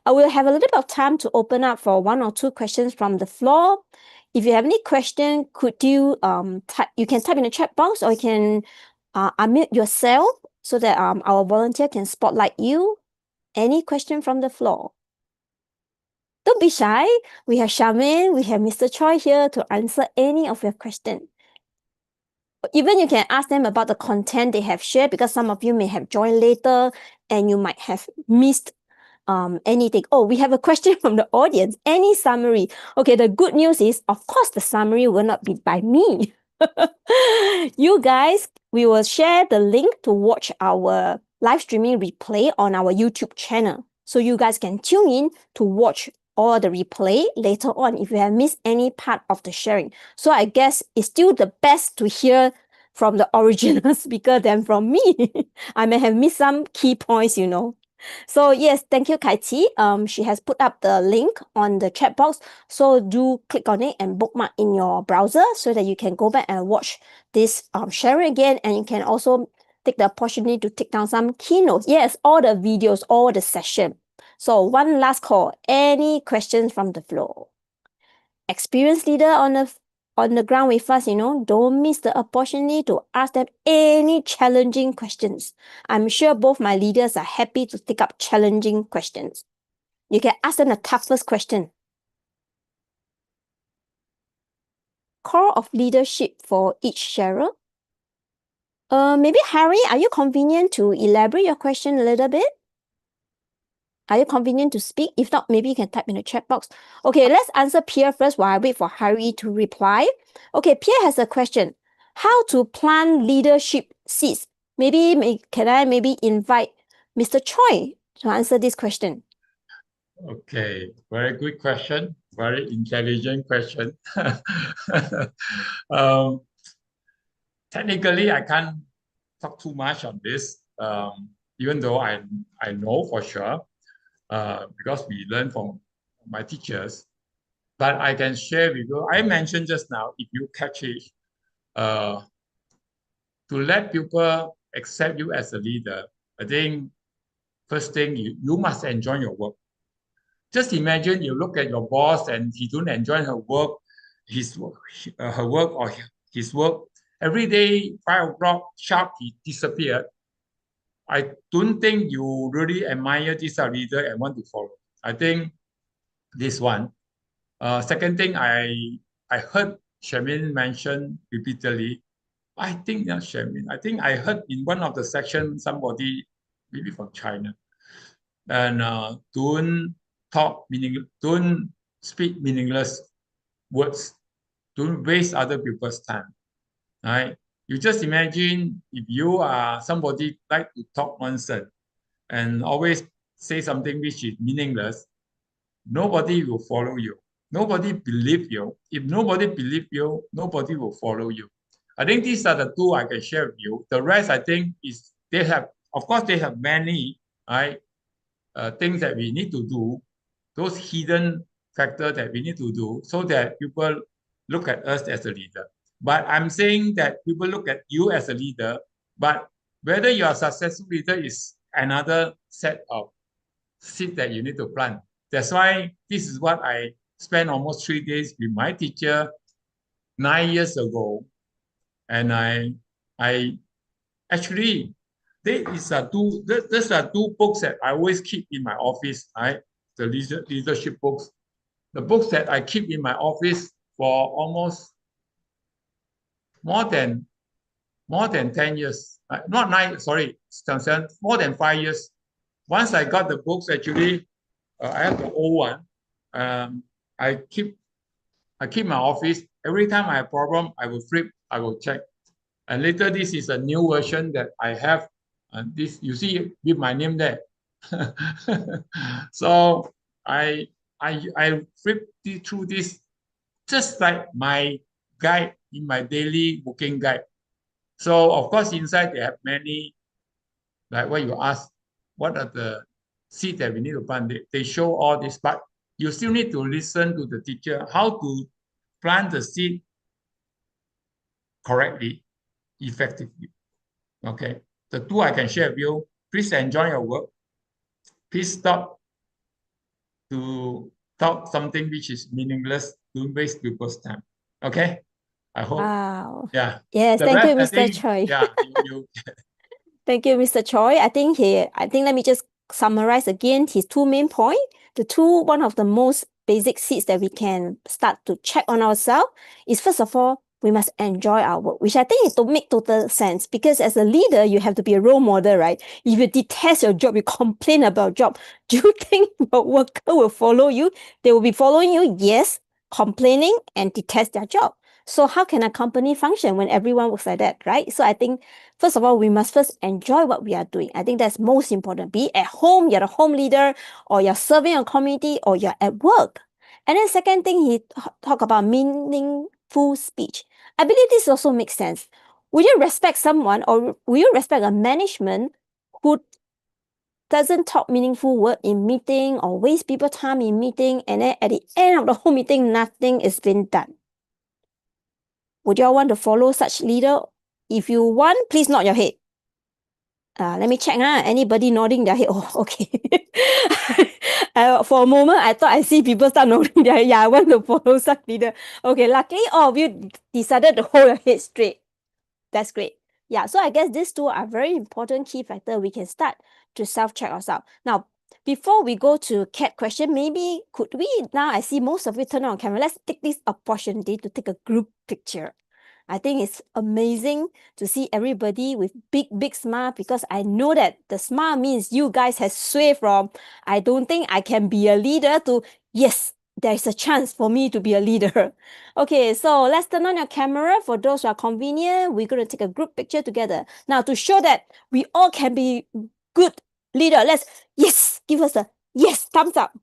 I will have a little bit of time to open up for 1 or 2 questions from the floor. If you have any question, could you type? You can type in the chat box, or you can unmute yourself so that our volunteer can spotlight you. Any question from the floor? Don't be shy. We have Charmaine, we have Mr. Choi here to answer any of your questions. Even you can ask them about the content they have shared, because some of you may have joined later and you might have missed anything. Oh, we have a question from the audience. Any summary? Okay, the good news is, of course, the summary will not be by me. You guys, we will share the link to watch our live streaming replay on our YouTube channel. So you guys can tune in to watch all the replay later on if you have missed any part of the sharing. So I guess it's still the best to hear from the original speaker than from me. I may have missed some key points, So yes, thank you, Kaiti. She has put up the link on the chat box. So do click on it and bookmark in your browser so that you can go back and watch this sharing again. And you can also take the opportunity to take down some keynotes. Yes, all the videos, all the session. So one last call. Any questions from the floor? Experienced leader on the ground with us, don't miss the opportunity to ask them any challenging questions. I'm sure both my leaders are happy to take up challenging questions. You can ask them the toughest question. Core of leadership for each sharer. Maybe Harry, are you convenient to elaborate your question a little bit? Are you convenient to speak? If not, maybe you can type in the chat box. Okay, let's answer Pierre first while I wait for Harry to reply. Okay, Pierre has a question. How to plant leadership seeds? Can I invite Mr. Choi to answer this question? Okay, very good question. Very intelligent question. Technically, I can't talk too much on this, even though I know for sure, because we learn from my teachers. But I can share with you. I mentioned just now, if you catch it, to let people accept you as a leader, I think first thing, you must enjoy your work. Just imagine you look at your boss and he don't enjoy her work, her work or his work. Every day, 5 o'clock sharp, he disappeared. I don't think you really admire this leader and want to follow. I think this one. Second thing, I heard Charmaine mention repeatedly. I think not Charmaine. I think I heard in one of the sections somebody, maybe from China, and don't speak meaningless words. Don't waste other people's time. Right? You just imagine if you are somebody like to talk nonsense and always say something which is meaningless, nobody will follow you. Nobody believe you. If nobody believe you, nobody will follow you. I think these are the 2 I can share with you. The rest, I think, is they have many, right, things that we need to do those hidden factors that we need to do so that people look at us as a leader. But I'm saying that people look at you as a leader, but whether you are a successful leader is another set of seed that you need to plant. That's why this is what I spent almost 3 days with my teacher 9 years ago. And I actually, these are two books that I always keep in my office, right? The leadership books. The books that I keep in my office for almost more than 10 years. Not 9, sorry, more than 5 years. Once I got the books, actually, I have the old one. I keep my office. Every time I have a problem, I will flip, I will check. And later, this is a new version that I have. And this, you see, with my name there. So I flip through this just like my guide in my daily booking guide. So of course, inside they have many, like what you asked, what are the seeds that we need to plant? They show all this, but you still need to listen to the teacher how to plant the seed correctly, effectively. Okay, the two I can share with you. Please enjoy your work. Please stop to talk something which is meaningless. Don't waste people's time. Okay, I hope. Wow. Yeah. Yes, The thank you, rest, I Mr. think, Choi. yeah, you Thank you, Mr. Choi. I think let me just summarize again his two main points. One of the most basic seeds that we can start to check on ourselves is, first of all, we must enjoy our work, which I think it will make total sense, because as a leader, you have to be a role model, right? If you detest your job, you complain about job, do you think your worker will follow you? They will be following you, yes, complaining and detest their job. So how can a company function when everyone works like that, right? So I think, first of all, we must first enjoy what we are doing. I think that's most important. Be it at home, you're a home leader, or you're serving a community, or you're at work. And then second thing, he talk about meaningful speech. I believe this also makes sense. Will you respect someone, or will you respect a management who doesn't talk meaningful word in meeting or waste people time in meeting, and then at the end of the whole meeting, nothing is being done? Would you all want to follow such leader? If you want, please nod your head. Let me check. Anybody nodding their head? Oh, okay. For a moment, I thought I see people start nodding their head. Yeah, I want to follow such leader. Okay, luckily all of you decided to hold your head straight. That's great. Yeah, so I guess these two are very important key factor we can start to self-check ourselves. Now, before we go to Kat question, maybe could we, now I see most of you turn on camera, let's take this opportunity to take a group picture. I think it's amazing to see everybody with big smile, because I know that the smile means you guys have swayed from, I don't think I can be a leader, to, yes, there is a chance for me to be a leader. Okay, so let's turn on your camera. For those who are convenient, we're going to take a group picture together. Now, to show that we all can be good leader, yes, give us a yes, thumbs up.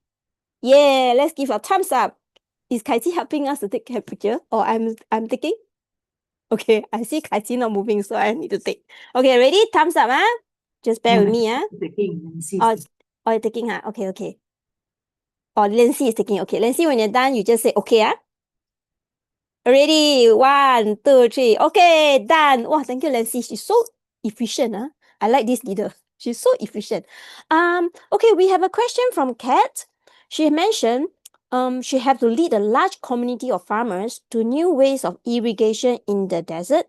Yeah, let's give a thumbs up. Is Kai Chi helping us to take a picture, or I'm taking? Okay, I see Kai Chi not moving, so I need to take. Okay, ready? Thumbs up, Just bear with me, Taking. Oh, you're taking, Okay. Oh, Lindsay is taking. Okay, Lindsay, when you're done, you just say, okay, Ready? 1, 2, 3. Okay, done. Wow, thank you, Lindsay. She's so efficient, I like this leader. She's so efficient. Okay, we have a question from Kat. She mentioned she have to lead a large community of farmers to new ways of irrigation in the desert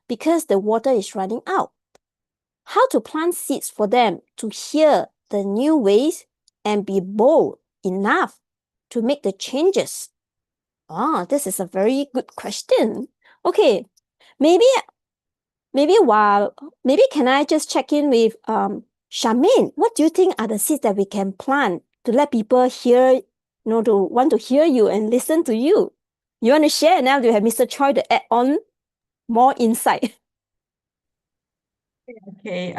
because the water is running out. How to plant seeds for them to hear the new ways and be bold enough to make the changes? This is a very good question. Okay, maybe can I just check in with Charmaine? What do you think are the seeds that we can plant to let people hear, to want to hear you and listen to you? You want to share? Now you have Mr. Choi to add on more insight. Okay,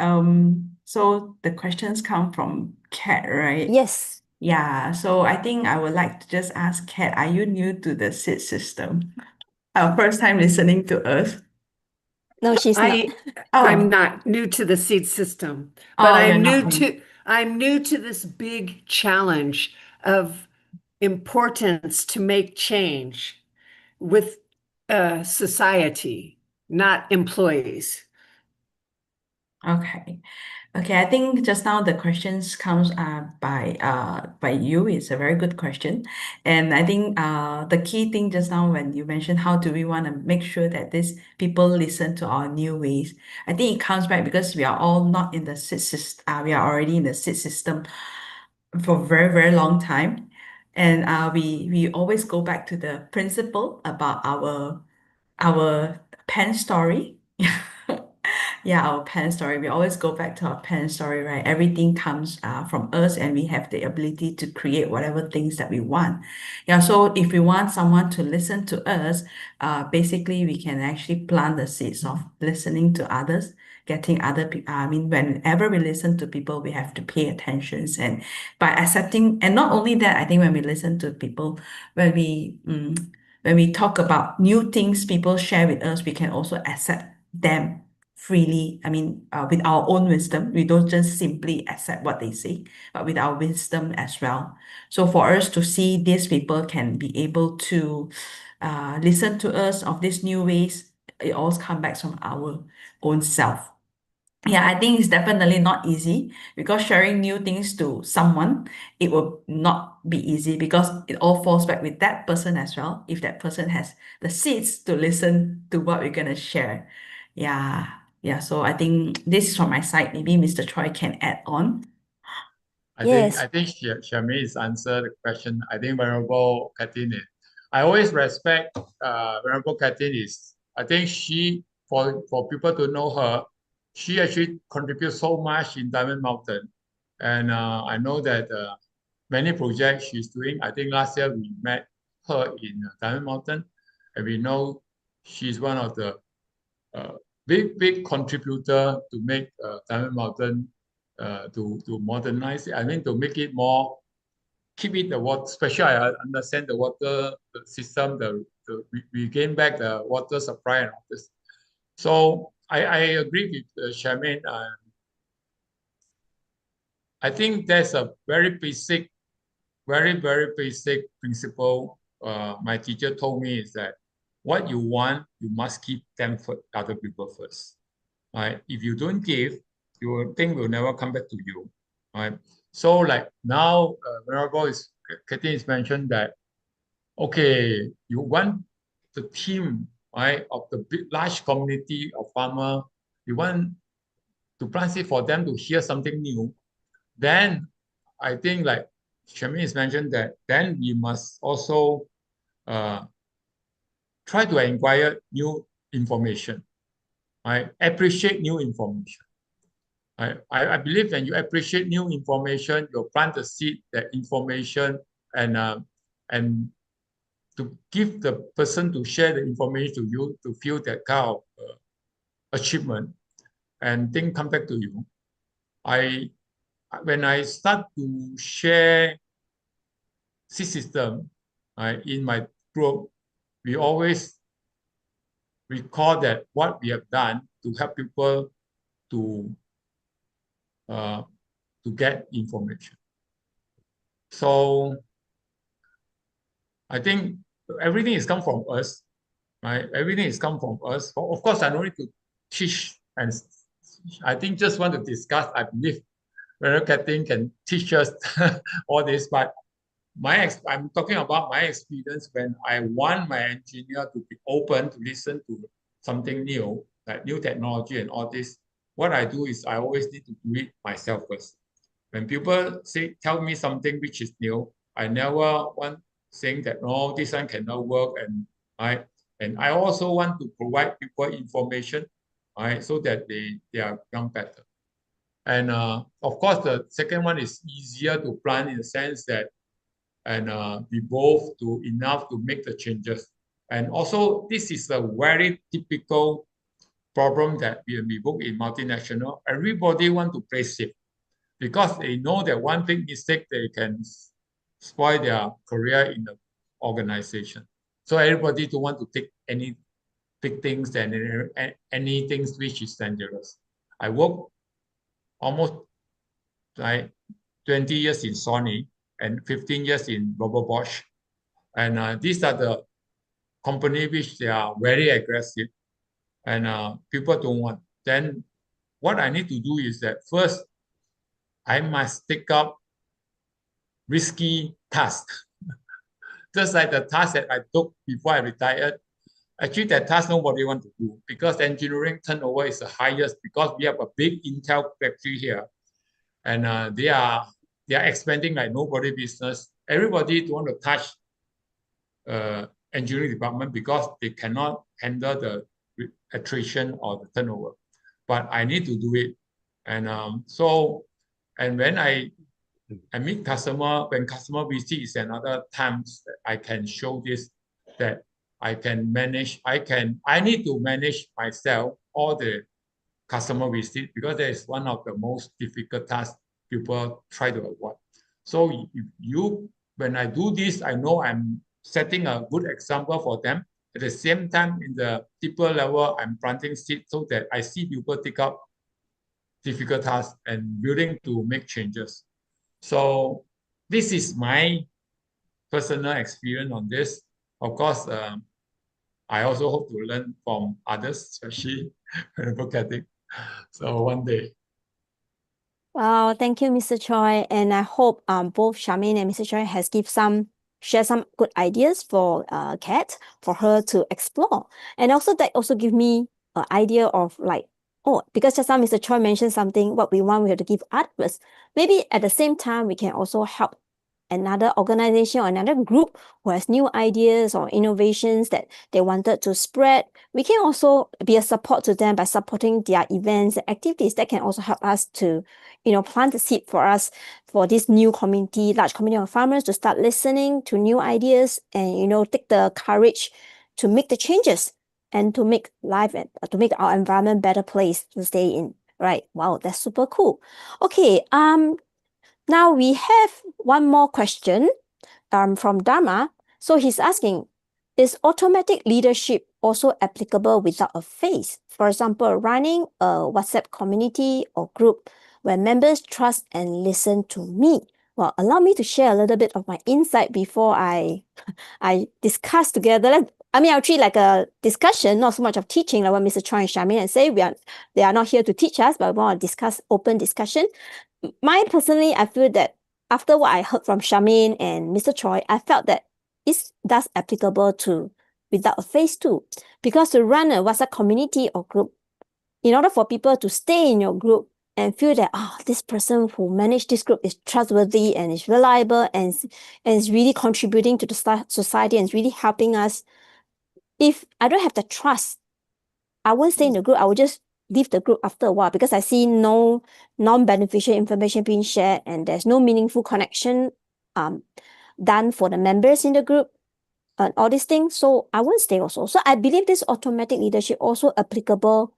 so the questions come from Kat, right? Yes. Yeah, so I think I would like to just ask Kat, are you new to the SID system? Our first time listening to us. No, she's not. I'm not new to the seed system, but I'm new to this big challenge of importance to make change with society, not employees. Okay. Okay, I think just now the questions comes by you. It's a very good question. And I think the key thing just now when you mentioned how do we want to make sure that these people listen to our new ways, I think it comes back because we are all not in the SIT system, we are already in the SIT system for a very, very long time. And we always go back to the principle about our pen story. Yeah, our pen story. We always go back to our pen story, right? Everything comes from us, and we have the ability to create whatever things that we want. Yeah, so if we want someone to listen to us, basically we can actually plant the seeds of listening to others, getting other people. I mean, whenever we listen to people, we have to pay attention, and by accepting, and not only that, I think when we listen to people, when we talk about new things people share with us, we can also accept them freely. I mean, with our own wisdom. We don't just simply accept what they say, but with our wisdom as well. So for us to see these people can be able to listen to us of these new ways, it all comes back from our own self. Yeah, I think it's definitely not easy because sharing new things to someone, it will not be easy because it all falls back with that person as well. If that person has the seeds to listen to what we're gonna share. Yeah, yeah. So I think this is from my side. Maybe Mr. Choi can add on. I Yes. think Shami's answered the question. I think Venerable Katin is. I always respect Venerable Katin is. I think she for people to know her, she actually contributes so much in Diamond Mountain, and I know that many projects she's doing. I think last year we met her in Diamond Mountain, and we know she's one of the big contributor to make Diamond Mountain to modernize it. I mean, to make it more, keep it the water. Especially, I understand the water system. We gain back the water supply and all this. So I agree with Charmaine. I think there's a very basic, very basic principle. My teacher told me is that what you want, you must keep them for other people first. Right? If you don't give, your thing will never come back to you. Right? So like now, Katie is mentioned that, okay, you want the team, right, of the large community of farmer, you want to plant it for them to hear something new. Then I think like Shami has mentioned that then we must also try to inquire new information. I appreciate new information. I believe when you appreciate new information, you plant the seed, that information, and to give the person to share the information to you to feel that kind of achievement, and things come back to you. When I start to share seed system in my group, we always recall that what we have done to help people to get information. So I think everything is come from us, right? Everything is come from us. Of course, I don't need to teach, and I think just want to discuss. I believe Venerable Katin can teach us all this, but I'm talking about my experience when I want my engineer to be open to listen to something new, like new technology and all this. What I do is I always need to do it myself first. When people tell me something which is new, I never want saying that no, this one cannot work, and I also want to provide people information, so that they are done better. And of course, the second one is easier to plan in the sense that, and we both do enough to make the changes. And also, this is a very typical problem that we work in multinational. Everybody want to play safe because they know that one big mistake they can spoil their career in the organization. So everybody don't want to take any big things and any things which is dangerous. I work almost like 20 years in Sony, and 15 years in Robert Bosch. And these are the company which they are very aggressive and people don't want. Then what I need to do is that first, I must take up risky tasks. Just like the task that I took before I retired. Actually, that task nobody want to do because engineering turnover is the highest because we have a big Intel factory here, and they are expanding like nobody business. Everybody don't want to touch engineering department because they cannot handle the attrition or the turnover. But I need to do it, and when I meet customer, when customer visit is another times that I can show this, that I can manage, I need to manage myself all the customer visit because that is one of the most difficult tasks people try to avoid. So when I do this, I know I'm setting a good example for them. At the same time, in the deeper level, I'm planting seeds so that I see people take up difficult tasks and willing to make changes. So this is my personal experience on this. Of course, I also hope to learn from others, especially when I look at it. So one day. Wow, thank you, Mr. Choi. And I hope both Charmaine and Mr. Choi has share some good ideas for Kat for her to explore. And also that also give me an idea of like, oh, because just now Mr. Choi mentioned something, what we want, we have to give others. Maybe at the same time, we can also help another organization or another group who has new ideas or innovations that they wanted to spread. We can also be a support to them by supporting their events and activities that can also help us to, plant the seed for us for this new community, large community of farmers to start listening to new ideas and, take the courage to make the changes and to make life and to make our environment better place to stay in. Right. Wow, that's super cool. Okay. Now we have one more question from Dharma. So he's asking, is automatic leadership also applicable without a face? For example, running a WhatsApp community or group where members trust and listen to me. Well, allow me to share a little bit of my insight before I discuss together. I'll treat like a discussion, not so much of teaching, like what Mr. Choi and Charmaine say. They are not here to teach us, but we want to discuss open discussion. Personally, I feel that after what I heard from Charmaine and Mr. Choi, I felt that that's applicable to without a face too. Because to run a WhatsApp community or group, in order for people to stay in your group and feel that, this person who managed this group is trustworthy and is reliable and is really contributing to the society and is really helping us. If I don't have the trust, I won't stay in the group. I will just leave the group after a while because I see no non-beneficial information being shared and there's no meaningful connection done for the members in the group and all these things. So I won't stay also. So I believe this automatic leadership also applicable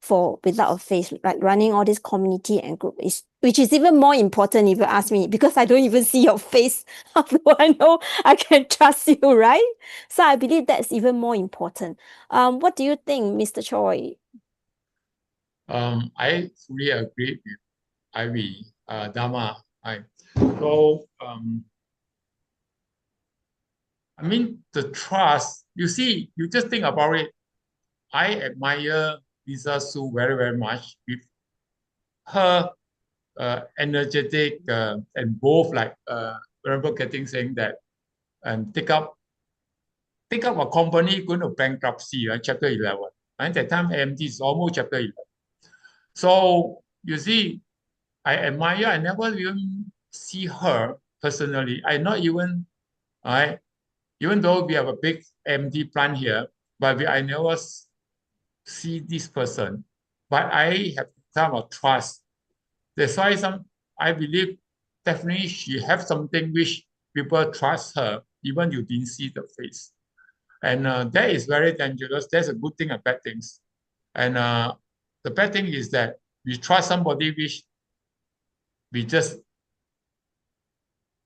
for without a face, like running all this community and group which is even more important if you ask me, because I don't even see your face. How do I know I can trust you, right? So I believe that's even more important. What do you think, Mr. Choi? I fully agree with Ivy, Dharma. The trust, you see, you just think about it. I admire Lisa Su very, very much with her energetic and both remember getting saying that and take up a company going to bankruptcy, right? Chapter 11. And that time AMD is almost chapter 11. So you see, I admire, I never even see her personally. Even though we have a big AMD plant here, but I never see this person. But I have some of trust. That's why I believe definitely she has something which people trust her, even you didn't see the face. And that is very dangerous. That's a good thing and bad things. And the bad thing is that we trust somebody which we just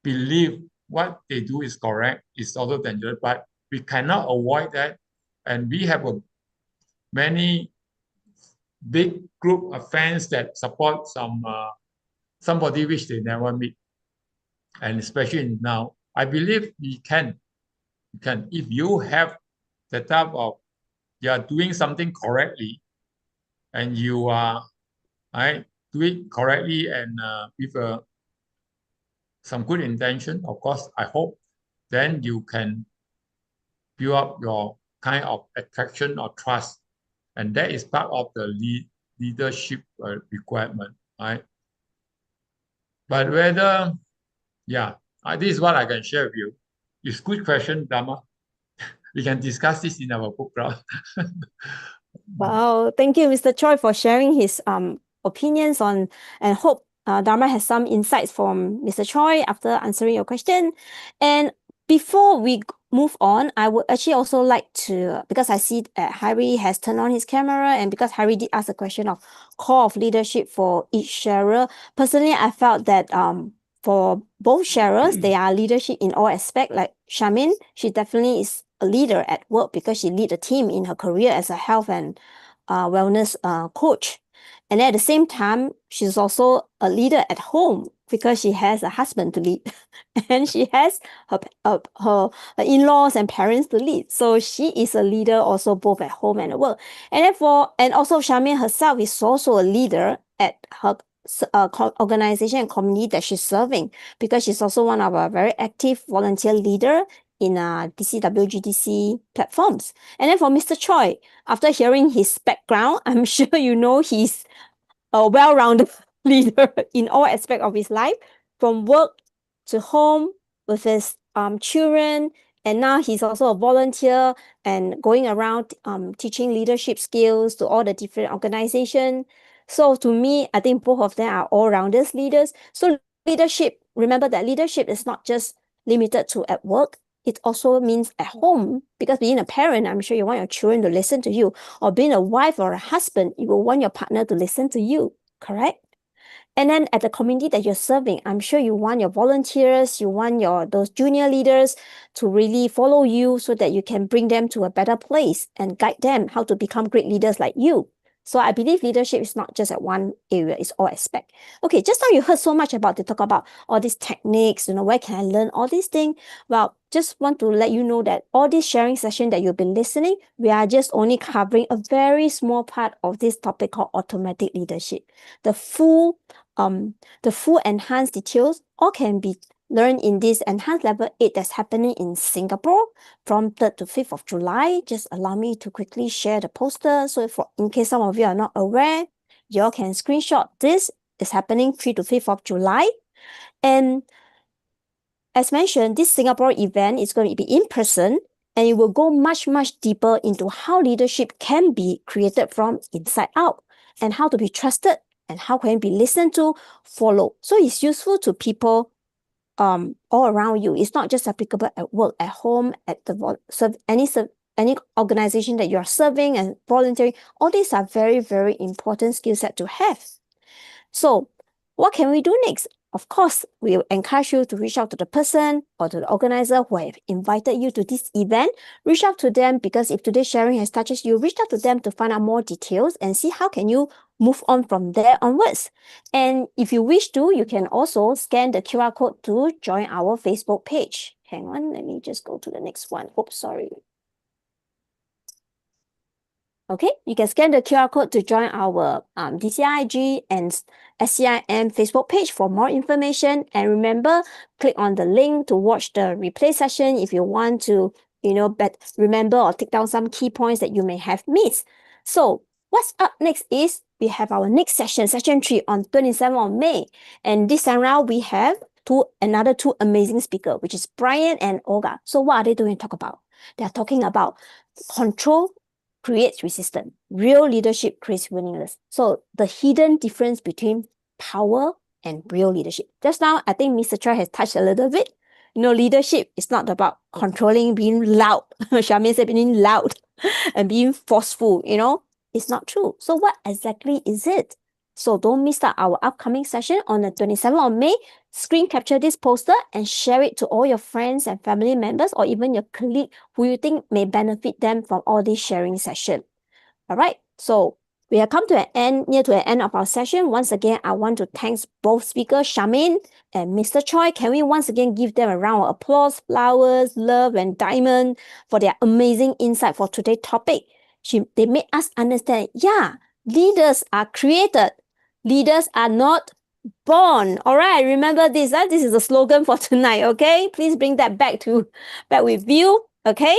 believe what they do is correct, is also dangerous, but we cannot avoid that. And we have many big group of fans that support somebody which they never meet. and especially now, I believe you can. If you have the type of, you are doing something correctly, and you are, do it correctly and with some good intention, of course, I hope, then you can build up your kind of attraction or trust. And that is part of the leadership requirement, right? But whether, this is what I can share with you. It's a good question, Dharma. We can discuss this in our book club. Wow, thank you, Mr. Choi, for sharing his opinions on, and hope Dharma has some insights from Mr. Choi after answering your question. And before we move on, I would actually also like to, because I see Harry has turned on his camera, and because Harry did ask a question of core of leadership for each sharer, personally, I felt that for both sharers, they are leadership in all aspects. Like Charmaine, she definitely is a leader at work because she lead a team in her career as a health and wellness coach. And at the same time, she's also a leader at home because she has a husband to lead and she has her in-laws and parents to lead. So she is a leader also both at home and at work. And therefore, and also Charmaine herself is also a leader at her organization and community that she's serving, because she's also one of our very active volunteer leader in DCWGDC platforms. And then for Mr. Choi, after hearing his background, I'm sure you know he's a well-rounded leader in all aspects of his life, from work to home with his children, and now he's also a volunteer and going around teaching leadership skills to all the different organizations. So to me, I think both of them are all-rounders leaders. So leadership, remember that leadership is not just limited to at work. It also means at home, because being a parent, I'm sure you want your children to listen to you, or being a wife or a husband, you will want your partner to listen to you, correct? And then at the community that you're serving, I'm sure you want your volunteers, you want those junior leaders to really follow you so that you can bring them to a better place and guide them how to become great leaders like you. So I believe leadership is not just at one area, it's all aspect. Okay, just now you heard so much about, they talk about all these techniques, where can I learn all these things? Well, just want to let you know that all this sharing session that you've been listening, we are just only covering a very small part of this topic called automatic leadership. The full enhanced details all can be learned in this enhanced level 8 that's happening in Singapore from 3rd to 5th of July. Just allow me to quickly share the poster. So in case some of you are not aware, you all can screenshot this. It's happening 3 to 5th of July. And as mentioned, this Singapore event is going to be in person, and it will go much, much deeper into how leadership can be created from inside out, and how to be trusted, and how can it be listened to, follow. So it's useful to people all around you. It's not just applicable at work, at home, at any organization that you are serving and volunteering. All these are very, very important skill set to have. So what can we do next? Of course, we encourage you to reach out to the person or to the organizer who have invited you to this event. Reach out to them, because if today's sharing has touched you, reach out to them to find out more details and see how can you move on from there onwards. And if you wish to, you can also scan the QR code to join our Facebook page. Hang on, let me just go to the next one. Oops, sorry. Okay, you can scan the QR code to join our DCIG and SCIM Facebook page for more information. And remember, click on the link to watch the replay session if you want to, remember or take down some key points that you may have missed. So what's up next is we have our next session, session 3 on 27th of May. And this time around, we have another two amazing speakers, which is Brian and Olga. So what are they going to talk about? They are talking about control creates resistance. Real leadership creates willingness. So the hidden difference between power and real leadership. Just now, I think Mr. Choi has touched a little bit. Leadership is not about controlling, being loud. Charmaine said being loud and being forceful, It's not true. So what exactly is it? So don't miss out our upcoming session on the 27th of May. Screen capture this poster and share it to all your friends and family members, or even your colleague who you think may benefit them from all this sharing session. All right. So We have come to an end, near to an end of our session. Once again, I want to thank both speakers, Charmaine and Mr. Choi. Can we once again give them a round of applause, flowers, love, and diamond for their amazing insight for today's topic? They made us understand, yeah, leaders are created. Leaders are not born. All right, remember this. This is the slogan for tonight, okay? Please bring that back with you, okay?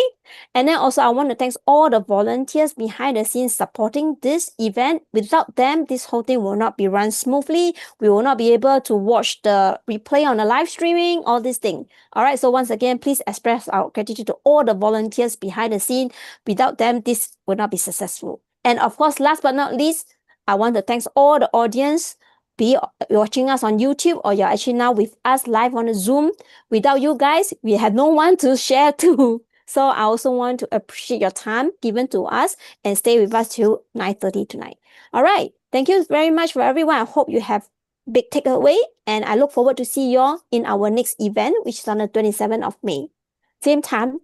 And then also I want to thank all the volunteers behind the scenes supporting this event. Without them, this whole thing will not be run smoothly. We will not be able to watch the replay on the live streaming, all this thing. All right, so once again, please express our gratitude to all the volunteers behind the scene. Without them, this will not be successful. And of course, last but not least, I want to thank all the audience, be watching us on YouTube or you're actually now with us live on the Zoom. Without you guys, we have no one to share to. So I also want to appreciate your time given to us and stay with us till 9:30 tonight. All right. Thank you very much for everyone. I hope you have big takeaway and I look forward to see you all in our next event, which is on the 27th of May. Same time,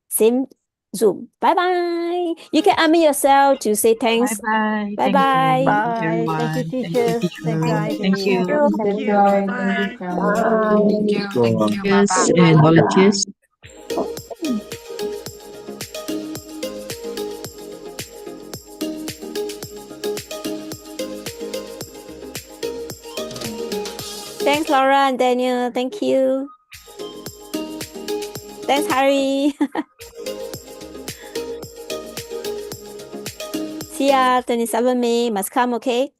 same Zoom. Bye-bye. You can unmute yourself to say thanks. Bye-bye. Bye-bye. Thank you, Bye. everyone. Thank you, Thank you, teachers. Thank you, teacher. Ivy. Thank you. Thank you. Bye. Thank you, teachers and volunteers. Thanks, Laura and Daniel. Thank you. Thanks, Harry. See ya, 27 May. Must come, okay?